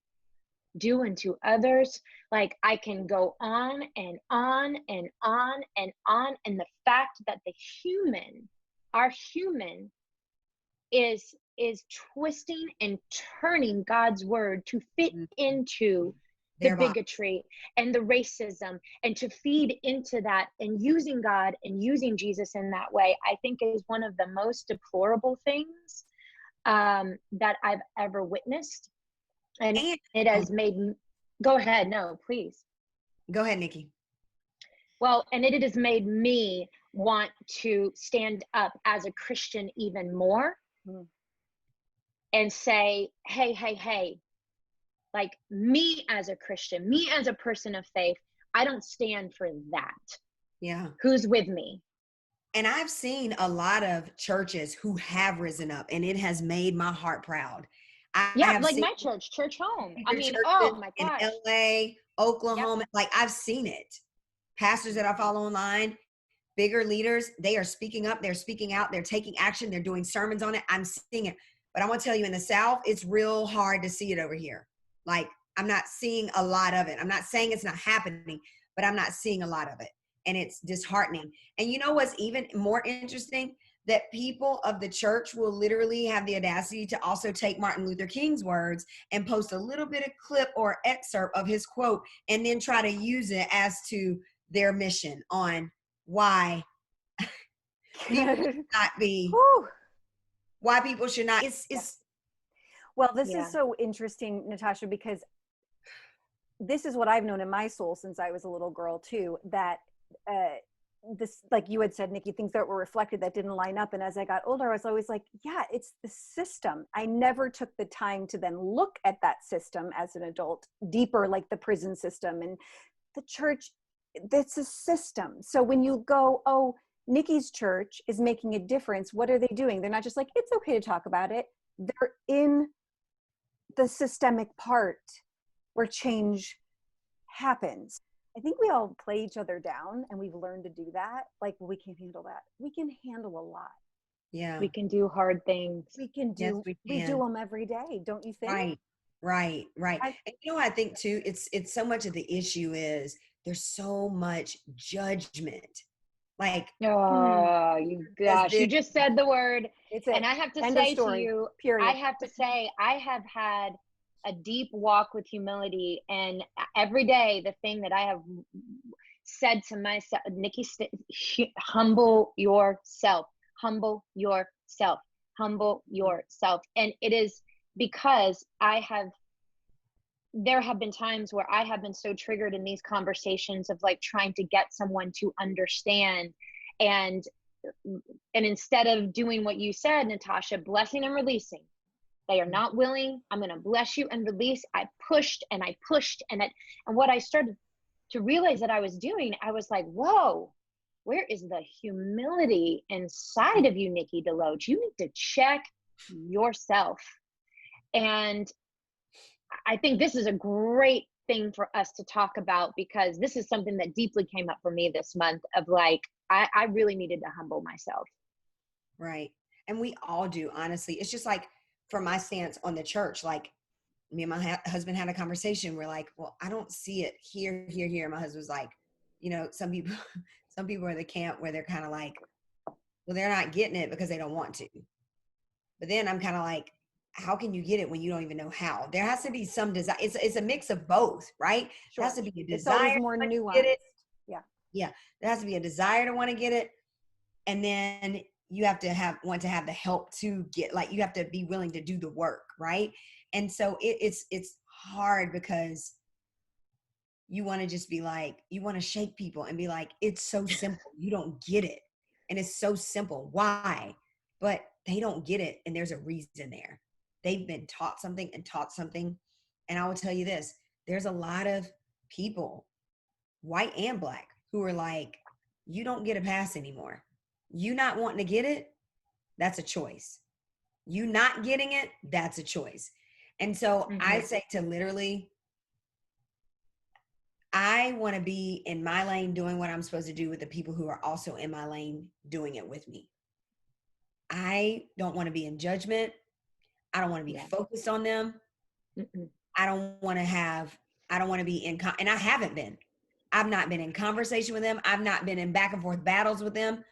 Do unto others. Like, I can go on and on and on and on. And the fact that our human is twisting and turning God's word to fit into the bigotry and the racism and to feed into that, and using God and using Jesus in that way, I think is one of the most deplorable things that I've ever witnessed. And it has made, go ahead. No, please. Go ahead, Nikki. Well, and it has made me want to stand up as a Christian even more and say, hey, like, me as a Christian, me as a person of faith, I don't stand for that. Yeah. Who's with me? And I've seen a lot of churches who have risen up, and it has made my heart proud. Like my church home. I mean, oh my gosh. In LA, Oklahoma, like, I've seen it. Pastors that I follow online, bigger leaders, they are speaking up, they're speaking out, they're taking action, they're doing sermons on it. I'm seeing it. But I want to tell you, in the South, it's real hard to see it over here. Like, I'm not seeing a lot of it. I'm not saying it's not happening, but I'm not seeing a lot of it. And it's disheartening. And you know what's even more interesting? That people of the church will literally have the audacity to also take Martin Luther King's words and post a little bit of clip or excerpt of his quote, and then try to use it as to their mission on why people should not be, why people should not. Well, this is so interesting, Natasha, because this is what I've known in my soul since I was a little girl too, that this, like you had said, Nikki, things that were reflected that didn't line up. And as I got older, I was always like, yeah, it's the system. I never took the time to then look at that system as an adult deeper, like the prison system and the church. That's a system. So when you go, oh, Nikki's church is making a difference, what are they doing? They're not just like, it's okay to talk about it. They're in the systemic part where change happens. I think we all play each other down, and we've learned to do that. Like, well, we can't handle that. We can handle a lot. Yeah. We can do hard things. We can do, we do them every day. Don't you think? Right. And you know what I think too? It's so much of the issue is there's so much judgment Like, Oh, you does gosh, this, you just said the word. It's And it. I have to End of say to story. you, Period. I have had a deep walk with humility. And every day, the thing that I have said to myself, Nikki, humble yourself, humble yourself, humble yourself. And it is because there have been times where I have been so triggered in these conversations of like trying to get someone to understand. And instead of doing what you said, Natasha, blessing and releasing, they are not willing. I'm going to bless you and release. I pushed and I pushed. And what I started to realize that I was doing, I was like, whoa, where is the humility inside of you, Nikki Deloach? You need to check yourself. And I think this is a great thing for us to talk about, because this is something that deeply came up for me this month of like, I really needed to humble myself. right. And we all do, honestly. It's just like, from my stance on the church, like me and my husband had a conversation. We're like, well, I don't see it here, here, here. My husband's like, you know, some people, some people are in the camp where they're kind of like, well, they're not getting it because they don't want to. But then I'm kind of like, how can you get it when you don't even know how? There has to be some desire. It's a mix of both, right? Sure. There has to be a It's desire always more to nuanced. get it. Yeah. Yeah. There has to be a desire to want to get it. And then you have to want to have the help to get, like, you have to be willing to do the work, right? And so it's hard because you want to just be like, you want to shake people and be like, it's so simple. You don't get it. And it's so simple. Why? But they don't get it. And there's a reason there. They've been taught something and taught something. And I will tell you this, there's a lot of people, white and black, who are like, you don't get a pass anymore. You not wanting to get it, that's a choice. You not getting it, that's a choice. And so I say to literally, I want to be in my lane doing what I'm supposed to do with the people who are also in my lane doing it with me. I don't want to be in judgment. I don't want to be focused on them. I don't want to be and I haven't been. I've not been in conversation with them. I've not been in back and forth battles with them.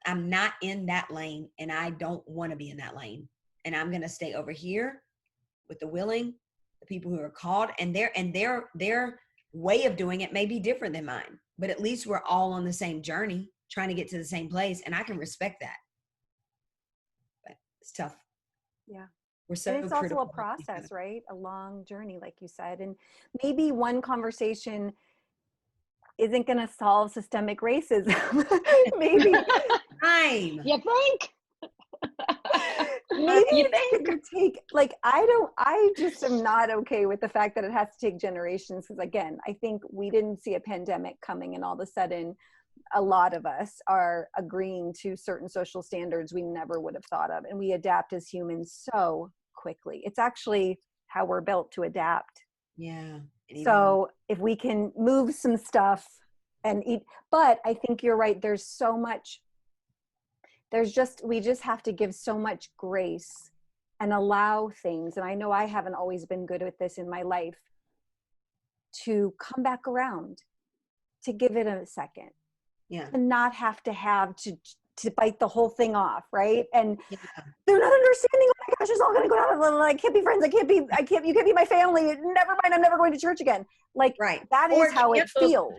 I'm not in that lane, and I don't want to be in that lane. And I'm going to stay over here with the willing, the people who are called, and their way of doing it may be different than mine, but at least we're all on the same journey, trying to get to the same place. And I can respect that, but it's tough. Yeah. We're so And it's also a process, right? A long journey, like you said. And maybe one conversation isn't going to solve systemic racism. Maybe. Time. You think? Maybe You it's going to take, like, I just am not okay with the fact that it has to take generations. Because again, I think we didn't see a pandemic coming, and all of a sudden, a lot of us are agreeing to certain social standards we never would have thought of. And we adapt as humans so quickly. It's actually how we're built, to adapt. Yeah. So if we can move some stuff and eat, but I think you're right. There's so much, we just have to give so much grace and allow things. And I know I haven't always been good with this in my life, to come back around, to give it a second. Yeah. And not have to bite the whole thing off, right? And they're not understanding. Oh my gosh, it's all going to go down. I can't be friends. You can't be my family. Never mind. I'm never going to church again. Like, right. That is how it feels.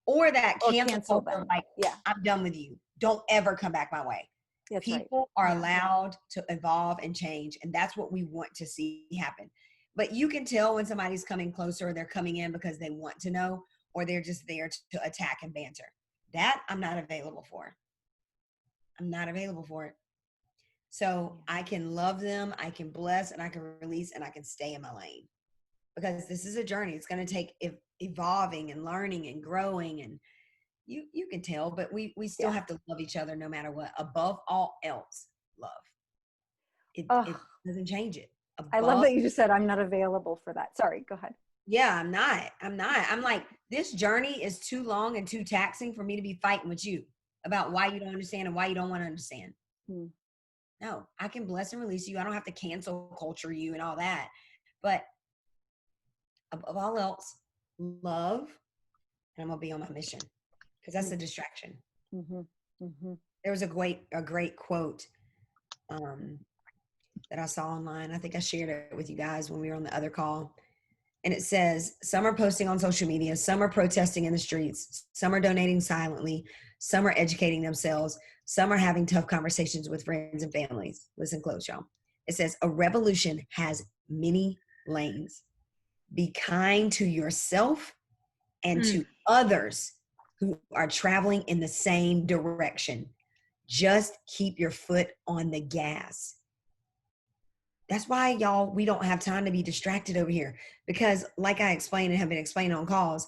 Or that cancel them. Like, I'm done with you. Don't ever come back my way. That's People are allowed to evolve and change. And that's what we want to see happen. But you can tell when somebody's coming closer, or they're coming in because they want to know, or they're just there to attack and banter. That I'm not available for. I'm not available for it. So I can love them, I can bless, and I can release, and I can stay in my lane. Because this is a journey. It's going to take evolving and learning and growing. And you can tell, but we still have to love each other no matter what. Above all else, love. It doesn't change it. I love that you just said, I'm not available for that. Sorry, go ahead. Yeah, I'm not. I'm like, this journey is too long and too taxing for me to be fighting with you about why you don't understand and why you don't want to understand. No, I can bless and release you. I don't have to cancel culture you and all that. But above all else, love, and I'm going to be on my mission. because that's a distraction. Mm-hmm. Mm-hmm. There was a great quote that I saw online. I think I shared it with you guys when we were on the other call. And it says, some are posting on social media, some are protesting in the streets, some are donating silently, some are educating themselves, some are having tough conversations with friends and families. Listen close, y'all. It says, a revolution has many lanes. Be kind to yourself and to others who are traveling in the same direction. Just keep your foot on the gas. That's why, y'all, we don't have time to be distracted over here. Because like I explained and have been explaining on calls,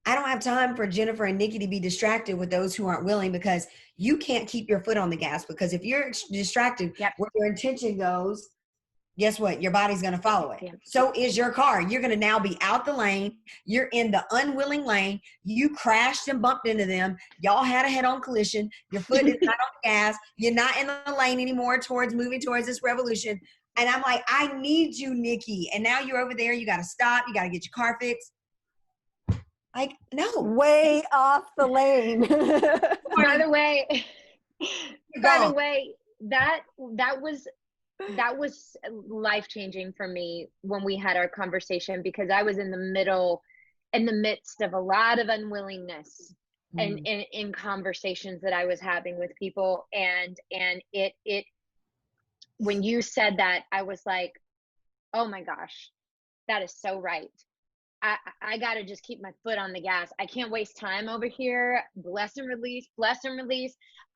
I don't have time for Jennifer and Nikki to be distracted with those who aren't willing, because you can't keep your foot on the gas. Because if you're distracted, where your intention goes, guess what? Your body's going to follow it. Yeah. So is your car. You're going to now be out the lane. You're in the unwilling lane. You crashed and bumped into them. Y'all had a head-on collision. Your foot is not on the gas. You're not in the lane anymore moving towards this revolution. And I'm like, I need you, Nikki. And now you're over there. You got to stop. You got to get your car fixed. Like, no. Way off the lane. By the way, that was life-changing for me when we had our conversation, because I was in the midst of a lot of unwillingness and in conversations that I was having with people. And it when you said that, I was like, oh my gosh, that is so right. I got to just keep my foot on the gas. I can't waste time over here. Bless and release.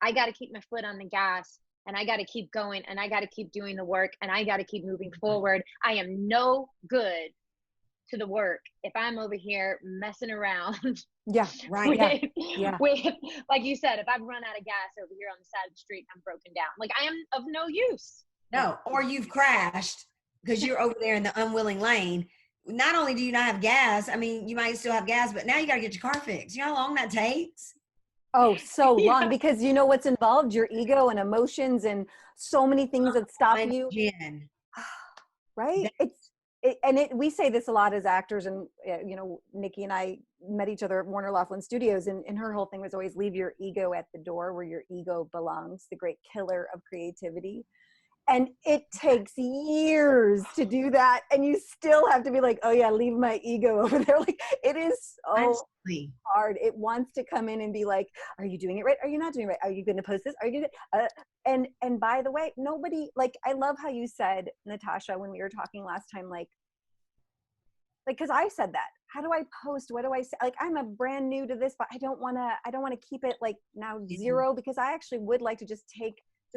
I got to keep my foot on the gas, and I got to keep going, and I got to keep doing the work, and I got to keep moving forward. I am no good to the work if I'm over here messing around. Yeah, right. With, like you said, if I've run out of gas over here on the side of the street, I'm broken down. Like, I am of no use. No, or you've crashed because you're over there in the unwilling lane. Not only do you not have gas, I mean, you might still have gas, but now you got to get your car fixed. You know how long that takes? Oh, so long, because you know what's involved? Your ego and emotions and so many things that stop you. Right? We say this a lot as actors, and Nikki and I met each other at Warner Laughlin Studios, and her whole thing was always leave your ego at the door where your ego belongs, the great killer of creativity. And it takes years to do that, and you still have to be like, oh yeah, leave my ego over there. Like, it is so hard. It wants to come in and be like, are you doing it right? Are you not doing it right? Are you going to post this? Are you going to and by the way, nobody, like, I love how you said, Natasha, when we were talking last time, like because I said that, how do I post? What do I say? Like, I'm a brand new to this, but I don't want to keep it like now zero, because I actually would like to just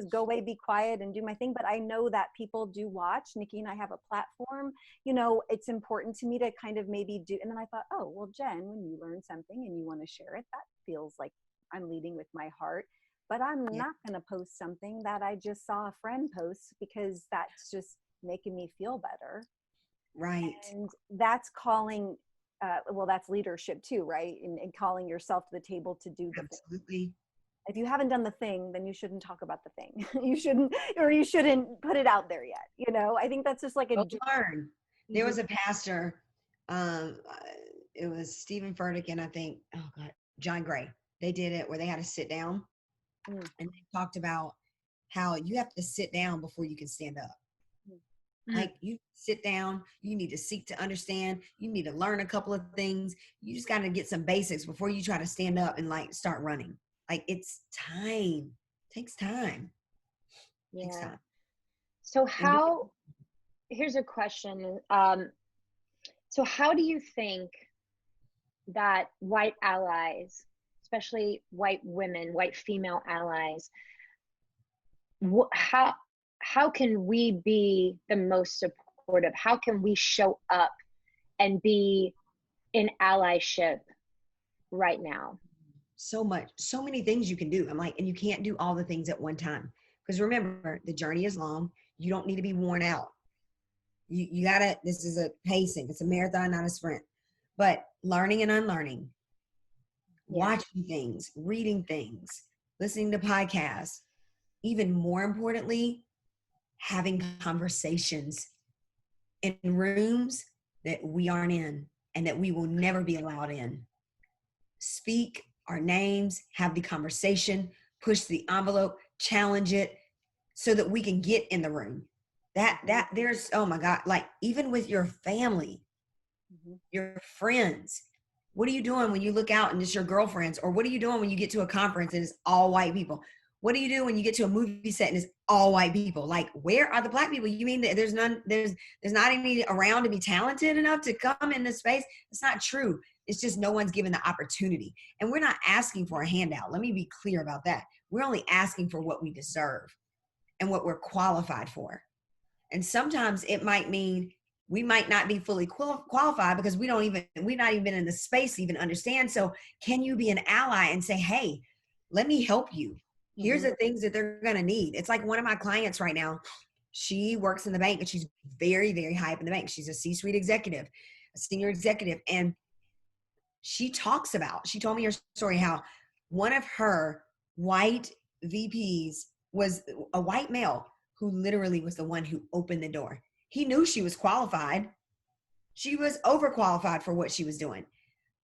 go away, be quiet, and do my thing. But I know that people do watch. Nikki and I have a platform. It's important to me to kind of maybe do. And then I thought, oh, well, Jen, when you learn something and you want to share it, that feels like I'm leading with my heart. But I'm not going to post something that I just saw a friend post, because that's just making me feel better. Right. And that's calling, that's leadership too, right? And calling yourself to the table to do the thing. If you haven't done the thing, then you shouldn't talk about the thing. you shouldn't put it out there yet. I think that's just like learn. There was a pastor, it was Stephen Furtick and I think, John Gray. They did it where they had to sit down and they talked about how you have to sit down before you can stand up. Like, you sit down, you need to seek to understand, you need to learn a couple of things. You just got to get some basics before you try to stand up and like start running. Like, it's time. It takes time. Yeah. Takes time. So here's a question. So how do you think that white allies, especially white women, white female allies, how can we be the most supportive? How can we show up and be in allyship right now? So many things you can do. I'm like, and you can't do all the things at one time. Because remember, the journey is long. You don't need to be worn out. You gotta, this is a pacing. It's a marathon, not a sprint. But learning and unlearning, watching things, reading things, listening to podcasts, even more importantly, having conversations in rooms that we aren't in and that we will never be allowed in. Speak our names, have the conversation, push the envelope, challenge it so that we can get in the room. That there's, oh my God, like even with your family, your friends, what are you doing when you look out and it's your girlfriends? Or what are you doing when you get to a conference and it's all white people? What do you do when you get to a movie set and it's all white people? Like, where are the Black people? You mean that there's not any around to be talented enough to come in this space? It's not true. It's just no one's given the opportunity. And we're not asking for a handout. Let me be clear about that. We're only asking for what we deserve and what we're qualified for. And sometimes it might mean we might not be fully qualified because we've not even been in the space to even understand. So can you be an ally and say, hey, let me help you. Here's the things that they're going to need. It's like one of my clients right now. She works in the bank and she's very, very high up in the bank. She's a C-suite executive, a senior executive. And she told me her story, how one of her white VPs was a white male who literally was the one who opened the door. He knew she was qualified. She was overqualified for what she was doing.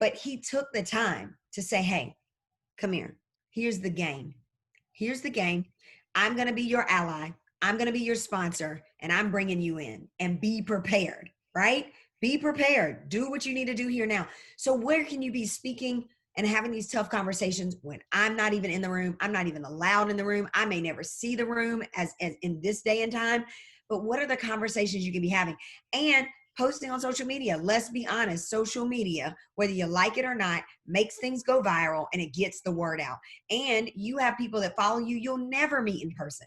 But he took the time to say, hey, come here. Here's the game. Here's the game. I'm going to be your ally. I'm going to be your sponsor. And I'm bringing you in. And be prepared, right? Be prepared. Do what you need to do here now. So where can you be speaking and having these tough conversations when I'm not even in the room? I'm not even allowed in the room. I may never see the room as in this day and time. But what are the conversations you can be having? And posting on social media. Let's be honest, social media, whether you like it or not, makes things go viral and it gets the word out. And you have people that follow you you'll never meet in person.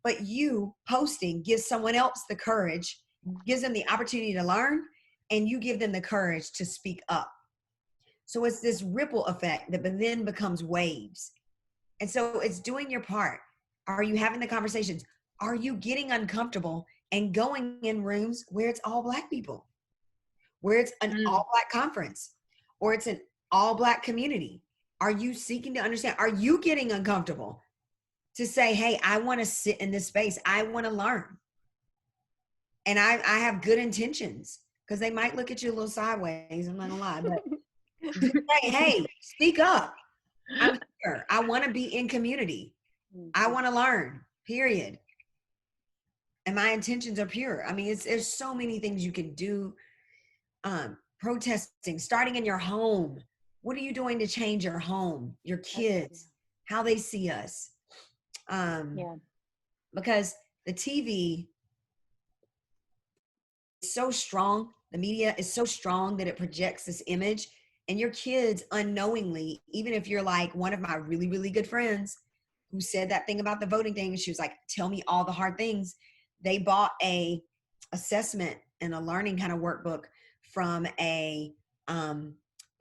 But you posting gives someone else the courage, gives them the opportunity to learn, and you give them the courage to speak up. So it's this ripple effect that then becomes waves. And so it's doing your part. Are you having the conversations? Are you getting uncomfortable and going in rooms where it's all Black people, where it's an all Black conference, or it's an all Black community? Are you seeking to understand? Are you getting uncomfortable to say, hey, I want to sit in this space. I want to learn. And I have good intentions, because they might look at you a little sideways. I'm not gonna lie, but just say, hey, speak up. I'm here. I want to be in community. I want to learn, period. And my intentions are pure. I mean, there's so many things you can do. Protesting, starting in your home. What are you doing to change your home, your kids, how they see us? Because the TV is so strong, the media is so strong that it projects this image, and your kids unknowingly, even if you're like one of my really, really good friends who said that thing about the voting thing, and she was like, tell me all the hard things. They bought a assessment and a learning kind of workbook from a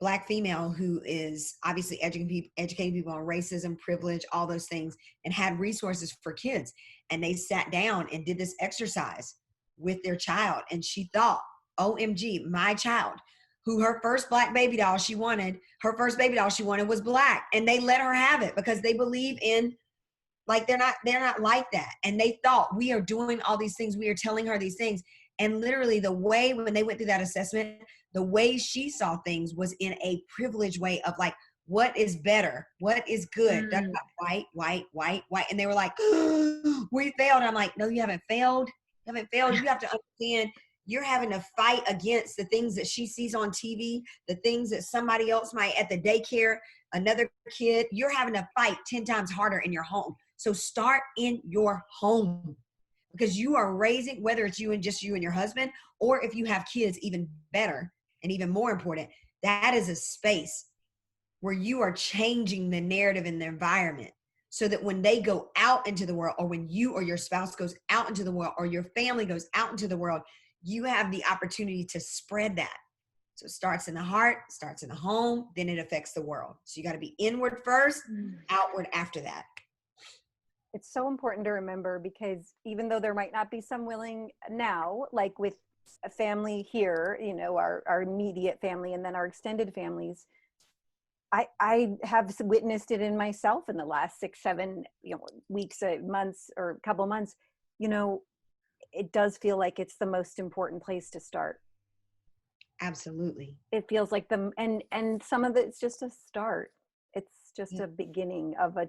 Black female who is obviously educating people on racism, privilege, all those things, and had resources for kids. And they sat down and did this exercise with their child. And she thought, OMG, my child, who her first baby doll she wanted was Black. And they let her have it because they believe in, like, they're not like that. And they thought, we are doing all these things. We are telling her these things. And literally the way, when they went through that assessment, the way she saw things was in a privileged way of like, what is better? What is good? That's not white. And they were like, we failed. I'm like, no, you haven't failed. You haven't failed. You have to understand you're having to fight against the things that she sees on TV, the things that somebody else might at the daycare, another kid, you're having to fight 10 times harder in your home. So start in your home, because you are raising, whether it's you and just you and your husband, or if you have kids, even better and even more important, that is a space where you are changing the narrative in the environment so that when they go out into the world, or when you or your spouse goes out into the world, or your family goes out into the world, you have the opportunity to spread that. So it starts in the heart, starts in the home, then it affects the world. So you got to be inward first, outward after that. It's so important to remember, because even though there might not be some willing now, like with a family here, you know, our immediate family and then our extended families, I have witnessed it in myself in the last 6-7 weeks, months, or a couple months. You know, it does feel like it's the most important place to start. Absolutely. It feels like and some of it's just a start. It's just a beginning of a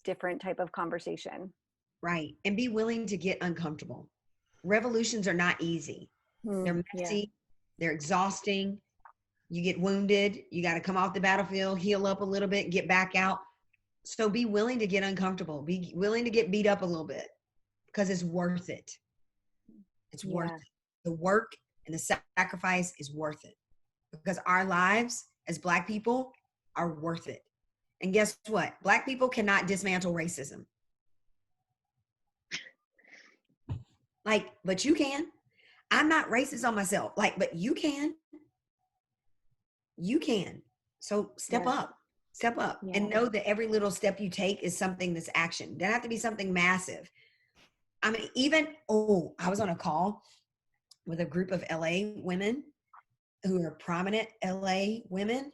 different type of conversation. Right. And be willing to get uncomfortable. Revolutions are not easy. They're messy. They're exhausting. You get wounded. You got to come off the battlefield, heal up a little bit, get back out. So be willing to get uncomfortable. Be willing to get beat up a little bit because it's worth it. It's worth it. The work and the sacrifice is worth it because our lives as Black people are worth it. And guess what? Black people cannot dismantle racism. Like, but you can. I'm not racist on myself. Like, but you can. You can. So step up. Step up and know that every little step you take is something that's action. It doesn't have to be something massive. I mean, I was on a call with a group of LA women who are prominent LA women.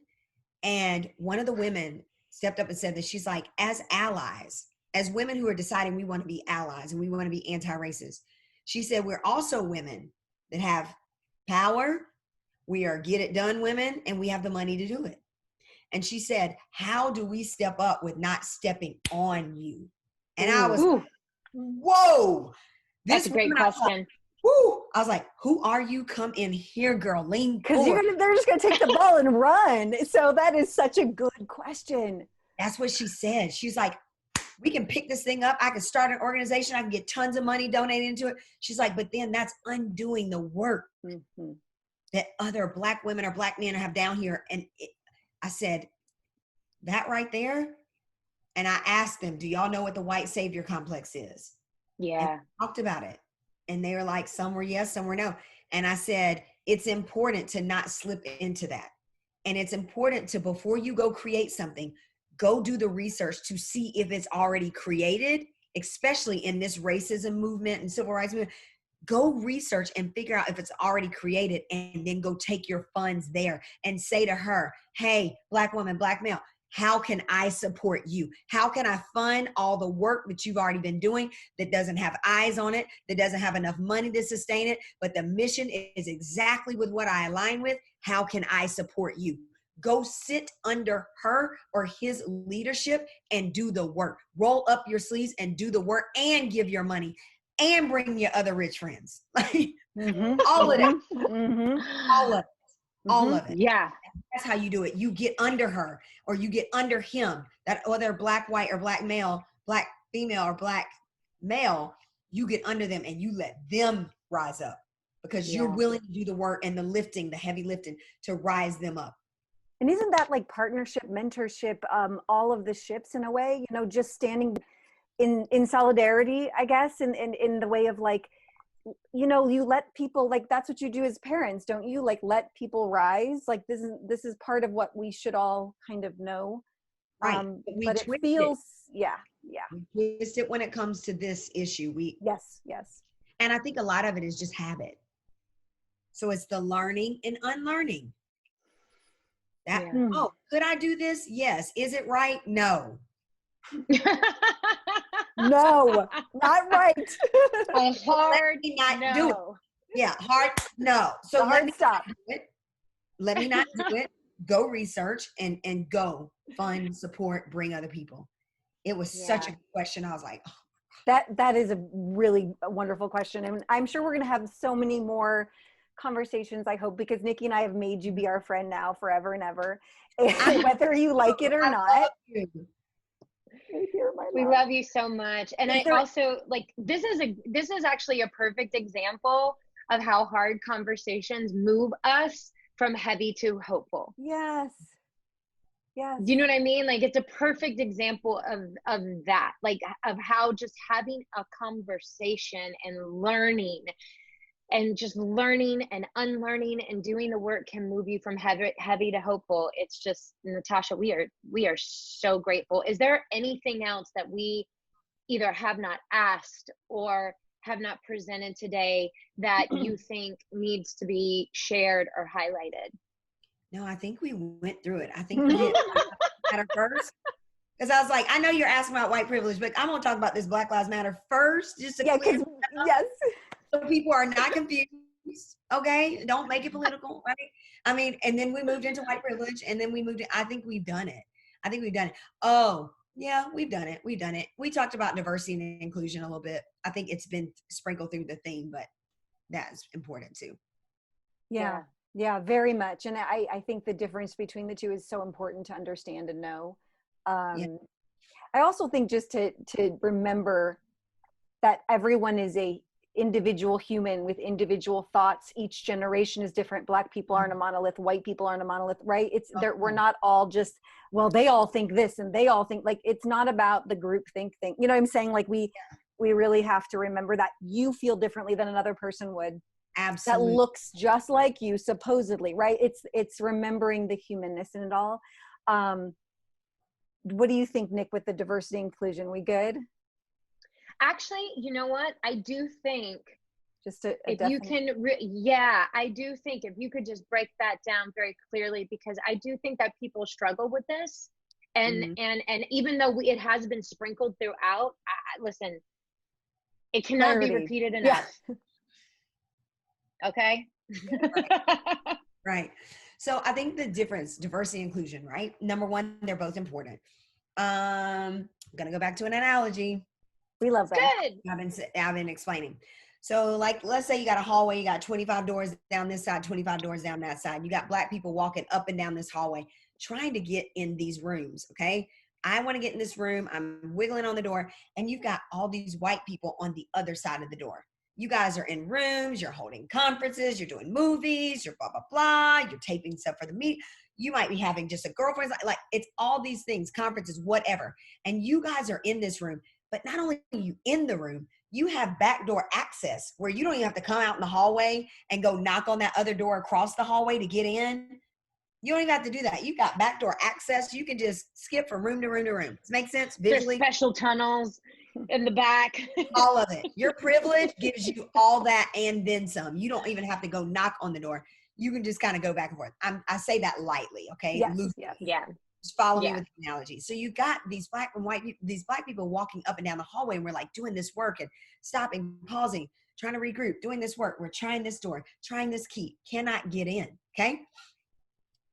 And one of the women stepped up and said that she's like, as allies, as women who are deciding we want to be allies and we want to be anti-racist, she said, we're also women that have power. We are get it done women and we have the money to do it. And she said, how do we step up with not stepping on you? And I was like, whoa. That's a great question. I was like, who are you? Come in here, girl. Lean because they're just going to take the ball and run. So that is such a good question. That's what she said. She's like, we can pick this thing up. I can start an organization. I can get tons of money donated into it. She's like, but then that's undoing the work that other Black women or Black men have down here. And I said, that right there. And I asked them, do y'all know what the white savior complex is? Yeah. And we talked about it. And they were like, some were yes, some were no. And I said, it's important to not slip into that. And it's important to, before you go create something, go do the research to see if it's already created, especially in this racism movement and civil rights movement. Go research and figure out if it's already created and then go take your funds there and say to her, hey, Black woman, Black male, how can I support you? How can I fund all the work that you've already been doing that doesn't have eyes on it, that doesn't have enough money to sustain it, but the mission is exactly with what I align with? How can I support you? Go sit under her or his leadership and do the work. Roll up your sleeves and do the work and give your money and bring your other rich friends. All of it. All of it. All of it. Yeah. That's how you do it. You get under her or you get under him, that other Black, white, or Black male, Black female, or Black male, you get under them and you let them rise up because you're willing to do the work and the lifting, the heavy lifting to rise them up. And isn't that like partnership, mentorship, all of the ships in a way, you know, just standing in solidarity, I guess, in the way of like, you know, you let people, like, that's what you do as parents, don't you? Like, let people rise. Like, this is part of what we should all kind of know. Right. But it feels, we twist it when it comes to this issue. Yes. And I think a lot of it is just habit. So it's the learning and unlearning. Oh, could I do this? Yes. Is it right? No. No, not right. A hard not do it. Yeah, hard no. So let me stop. Let me not do it. Go research and go fund, support, bring other people. It was such a question. I was like, oh. That is a really wonderful question, and I'm sure we're going to have so many more conversations, I hope, because Nikki and I have made you be our friend now forever and ever, whether you like it or not. We love you so much. And I also like, this is actually a perfect example of how hard conversations move us from heavy to hopeful. Yes. Do you know what I mean? Like, it's a perfect example of that, like of how just having a conversation and learning and just learning and unlearning and doing the work can move you from heavy to hopeful. It's just, Natasha, we are so grateful. Is there anything else that we either have not asked or have not presented today that you think needs to be shared or highlighted? No, I think we went through it. I think we did matter first. Because I was like, I know you're asking about white privilege, but I'm going to talk about this Black Lives Matter first. Just to yes. So people are not confused, okay? Don't make it political, right? I mean, and then we moved into white privilege, and then we moved I think we've done it. I think we've done it. Oh, yeah, we've done it. We've done it. We talked about diversity and inclusion a little bit. I think it's been sprinkled through the theme, but that's important too. Yeah. Yeah, very much. And I think the difference between the two is so important to understand and know. Yeah. I also think just to remember that everyone is a individual human with individual thoughts. Each generation is different. Black people aren't a monolith. White people aren't a monolith, right? It's there. We're not all just, well, they all think this and they all think, like, it's not about the group think thing. You know what I'm saying? Like we really have to remember that you feel differently than another person would. Absolutely. That looks just like you, supposedly, right? It's remembering the humanness in it all. What do you think, Nick, with the diversity inclusion? We good? Actually, you know what? I do think Just a if you can, I do think if you could just break that down very clearly, because I do think that people struggle with this, and even though it has been sprinkled throughout, listen, it cannot be repeated enough. Yeah. Okay. Right. So I think the difference, diversity, inclusion, right? Number one, they're both important. I'm going to go back to an analogy. We love that. Good. I've been explaining. So like, let's say you got a hallway, you got 25 doors down this side, 25 doors down that side. You got Black people walking up and down this hallway, trying to get in these rooms. Okay. I want to get in this room. I'm wiggling on the door, and you've got all these white people on the other side of the door. You guys are in rooms, you're holding conferences, you're doing movies, you're blah, blah, blah. You're taping stuff for the meet. You might be having just a girlfriend. Like it's all these things, conferences, whatever. And you guys are in this room, but not only are you in the room, you have backdoor access where you don't even have to come out in the hallway and go knock on that other door across the hallway to get in. You don't even have to do that. You've got backdoor access. You can just skip from room to room to room. Does it make sense visually? There's special tunnels in the back. All of it. Your privilege gives you all that and then some. You don't even have to go knock on the door. You can just kind of go back and forth. I say that lightly, okay? Yes, loosely. Yeah. Just follow me with the analogy. So you got these Black and white, these Black people walking up and down the hallway, and we're like doing this work and stopping, pausing, trying to regroup, doing this work. We're trying this door, trying this key, cannot get in, okay?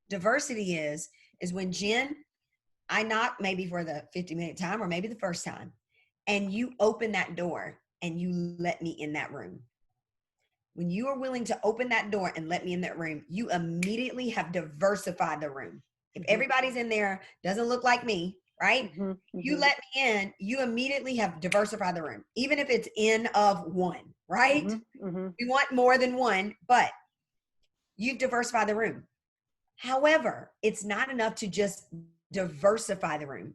Diversity is when Jen, I knock maybe for the 50-minute time or maybe the first time, and you open that door and you let me in that room. When you are willing to open that door and let me in that room, you immediately have diversified the room. If everybody's in there, doesn't look like me, right? You let me in, you immediately have diversified the room, even if it's N of one, right? We want more than one, but you've diversified the room. However, it's not enough to just diversify the room.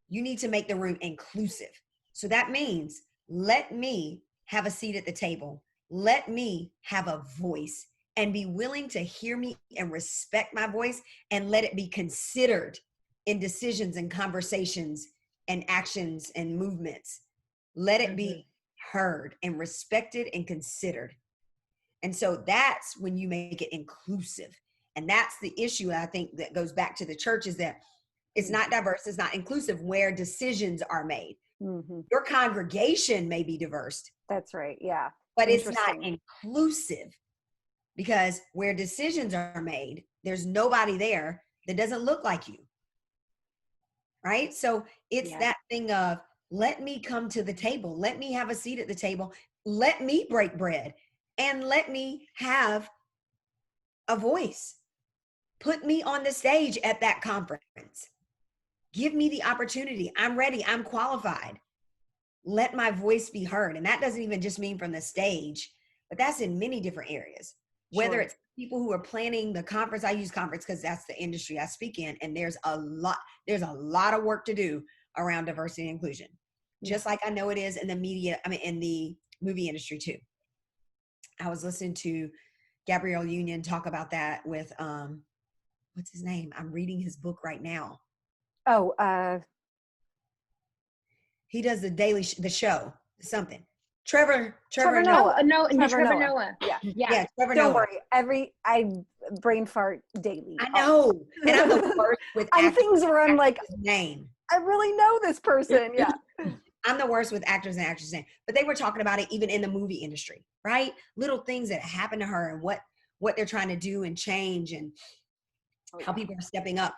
You need to make the room inclusive. So that means let me have a seat at the table. Let me have a voice and be willing to hear me and respect my voice and let it be considered in decisions and conversations and actions and movements. Let it be heard and respected and considered. And so that's when you make it inclusive. And that's the issue, I think, that goes back to the church, is that it's not diverse, it's not inclusive where decisions are made. Your congregation may be diverse. That's right, yeah. But it's not inclusive, because where decisions are made, there's nobody there that doesn't look like you, right? So it's that thing of, let me come to the table. Let me have a seat at the table. Let me break bread and let me have a voice. Put me on the stage at that conference. Give me the opportunity. I'm ready. I'm qualified. Let my voice be heard. And that doesn't even just mean from the stage, but that's in many different areas. Whether it's people who are planning the conference, I use conference because that's the industry I speak in. And there's a lot of work to do around diversity and inclusion. Just like I know it is in the media, in the movie industry too. I was listening to Gabrielle Union talk about that with, what's his name? I'm reading his book right now. He does the show, something. Trevor Noah. Trevor Noah. Yeah, Trevor Don't Noah. worry. I brain fart daily. I know. And I'm the worst with things where I'm like, name. I really know this person. Yeah. I'm the worst with actors and actresses' name. But they were talking about it even in the movie industry, right? Little things that happen to her and what they're trying to do and change, and how people are stepping up.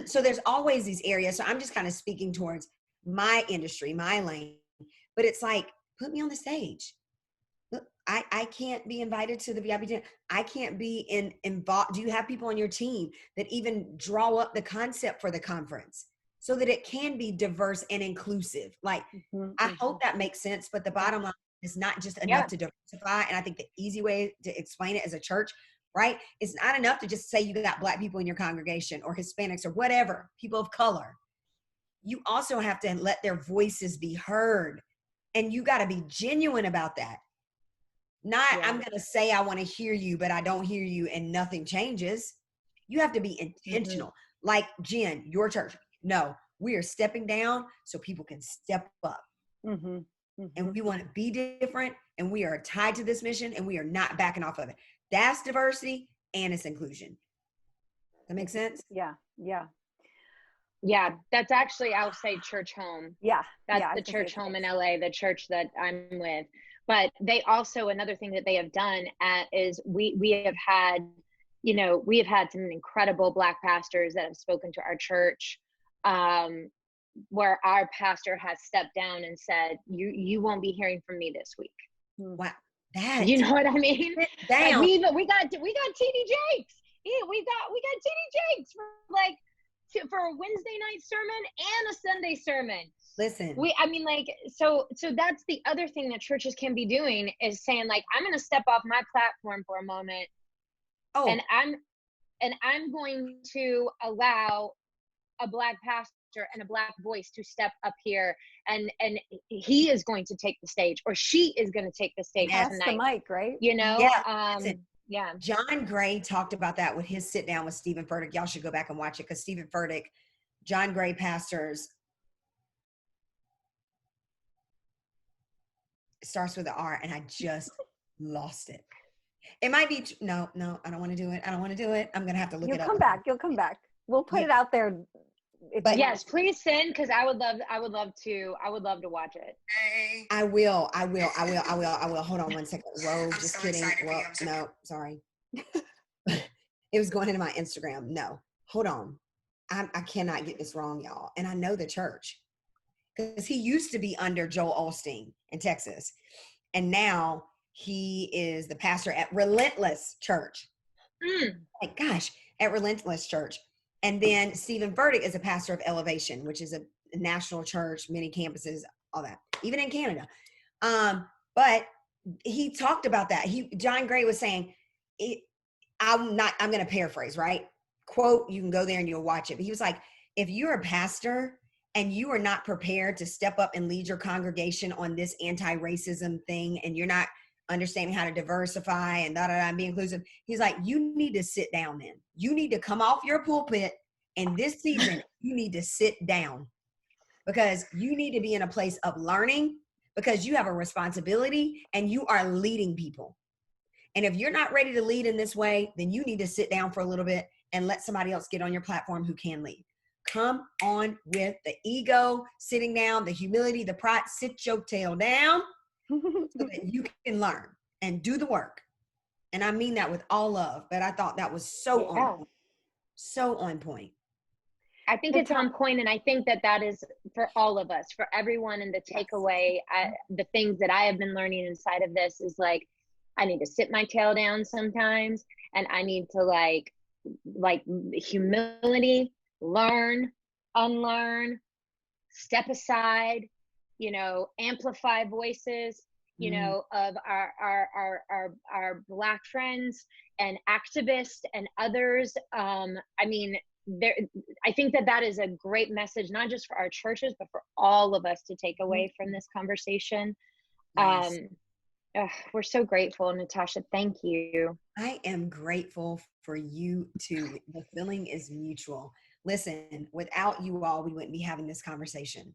So there's always these areas. So I'm just kind of speaking towards my industry, my lane, but it's like, put me on the stage. Look, I can't be invited to the VIP dinner. I can't be involved. Do you have people on your team that even draw up the concept for the conference so that it can be diverse and inclusive? Like, I hope that makes sense, but the bottom line is not just enough to diversify. And I think the easy way to explain it as a church, right? It's not enough to just say you got Black people in your congregation or Hispanics or whatever, people of color. You also have to let their voices be heard. And you got to be genuine about that. Not, I'm going to say I want to hear you, but I don't hear you and nothing changes. You have to be intentional. Like Jen, your church. No, we are stepping down so people can step up. And we want to be different, and we are tied to this mission, and we are not backing off of it. That's diversity and it's inclusion. That makes sense? Yeah. Yeah, that's actually, I'll say church home. Yeah. That's the church home in LA, the church that I'm with. But they also, another thing that they have done is we have had, we have had some incredible Black pastors that have spoken to our church, where our pastor has stepped down and said, you won't be hearing from me this week. Wow. You know what I mean? Damn. We got TD Jakes. Yeah, we got TD Jakes for a Wednesday night sermon and a Sunday sermon. Listen, so that's the other thing that churches can be doing is saying, like, I'm going to step off my platform for a moment. And I'm going to allow a Black pastor and a Black voice to step up here, and he is going to take the stage, or she is going to take the stage tonight. The mic, right? Yeah. John Gray talked about that with his sit down with Stephen Furtick. Y'all should go back and watch it, because Stephen Furtick, John Gray pastors, starts with an R, and I just lost it. It might be no, I don't want to do it. I'm gonna have to look it up. You'll come back. We'll put it out there. But yes, please send, because I would love to watch it. I will. Hold on one second. Whoa, just kidding. Well, no, sorry. It was going into my Instagram. No, hold on. I cannot get this wrong, y'all. And I know the church, because he used to be under Joel Osteen in Texas, and now he is the pastor at Relentless Church. Like, gosh, at Relentless Church. And then Stephen Furtick is a pastor of Elevation, which is a national church, many campuses, all that, even in Canada. But he talked about that. John Gray was saying, I'm going to paraphrase, right? Quote, you can go there and you'll watch it. But he was like, if you're a pastor and you are not prepared to step up and lead your congregation on this anti-racism thing, and you're not understanding how to diversify and and be inclusive, he's like, you need to sit down then. You need to come off your pulpit, and this season you need to sit down, because you need to be in a place of learning, because you have a responsibility and you are leading people. And if you're not ready to lead in this way, then you need to sit down for a little bit and let somebody else get on your platform who can lead. Come on with the ego, sitting down, the humility, the pride. Sit your tail down so that you can learn and do the work. And I mean that with all love, but I thought that was so on point. I think it's on point, and I think that is for all of us, for everyone. And the takeaway, the things that I have been learning inside of this is, like, I need to sit my tail down sometimes, and I need to like humility, learn, unlearn, step aside, amplify voices, of our Black friends and activists and others. I think that is a great message, not just for our churches, but for all of us to take away from this conversation. Yes. We're so grateful, Natasha. Thank you. I am grateful for you too. The feeling is mutual. Listen, without you all, we wouldn't be having this conversation.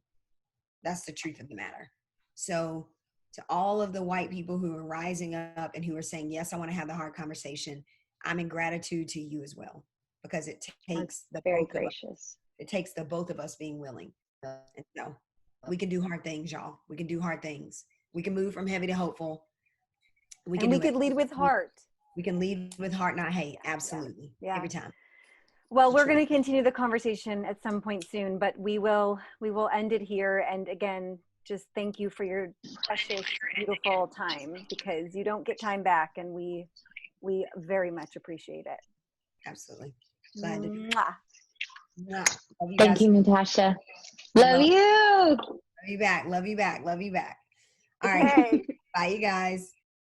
That's the truth of the matter. So to all of the white people who are rising up and who are saying, yes, I want to have the hard conversation, I'm in gratitude to you as well, because it takes it takes the both of us being willing. And so we can do hard things, y'all. We can do hard things. We can move from heavy to hopeful. We can lead with heart. We can lead with heart, not hate. Absolutely. Yeah. Every time. Well, we're going to continue the conversation at some point soon, but we will end it here. And again, just thank you for your precious, beautiful time, because you don't get time back, and we very much appreciate it. Absolutely. Glad to do it. Mwah. Mwah. Love you Thank guys. you, Natasha. Love you. Love you back. Love you back. Love you back. All right. Okay. Bye, you guys.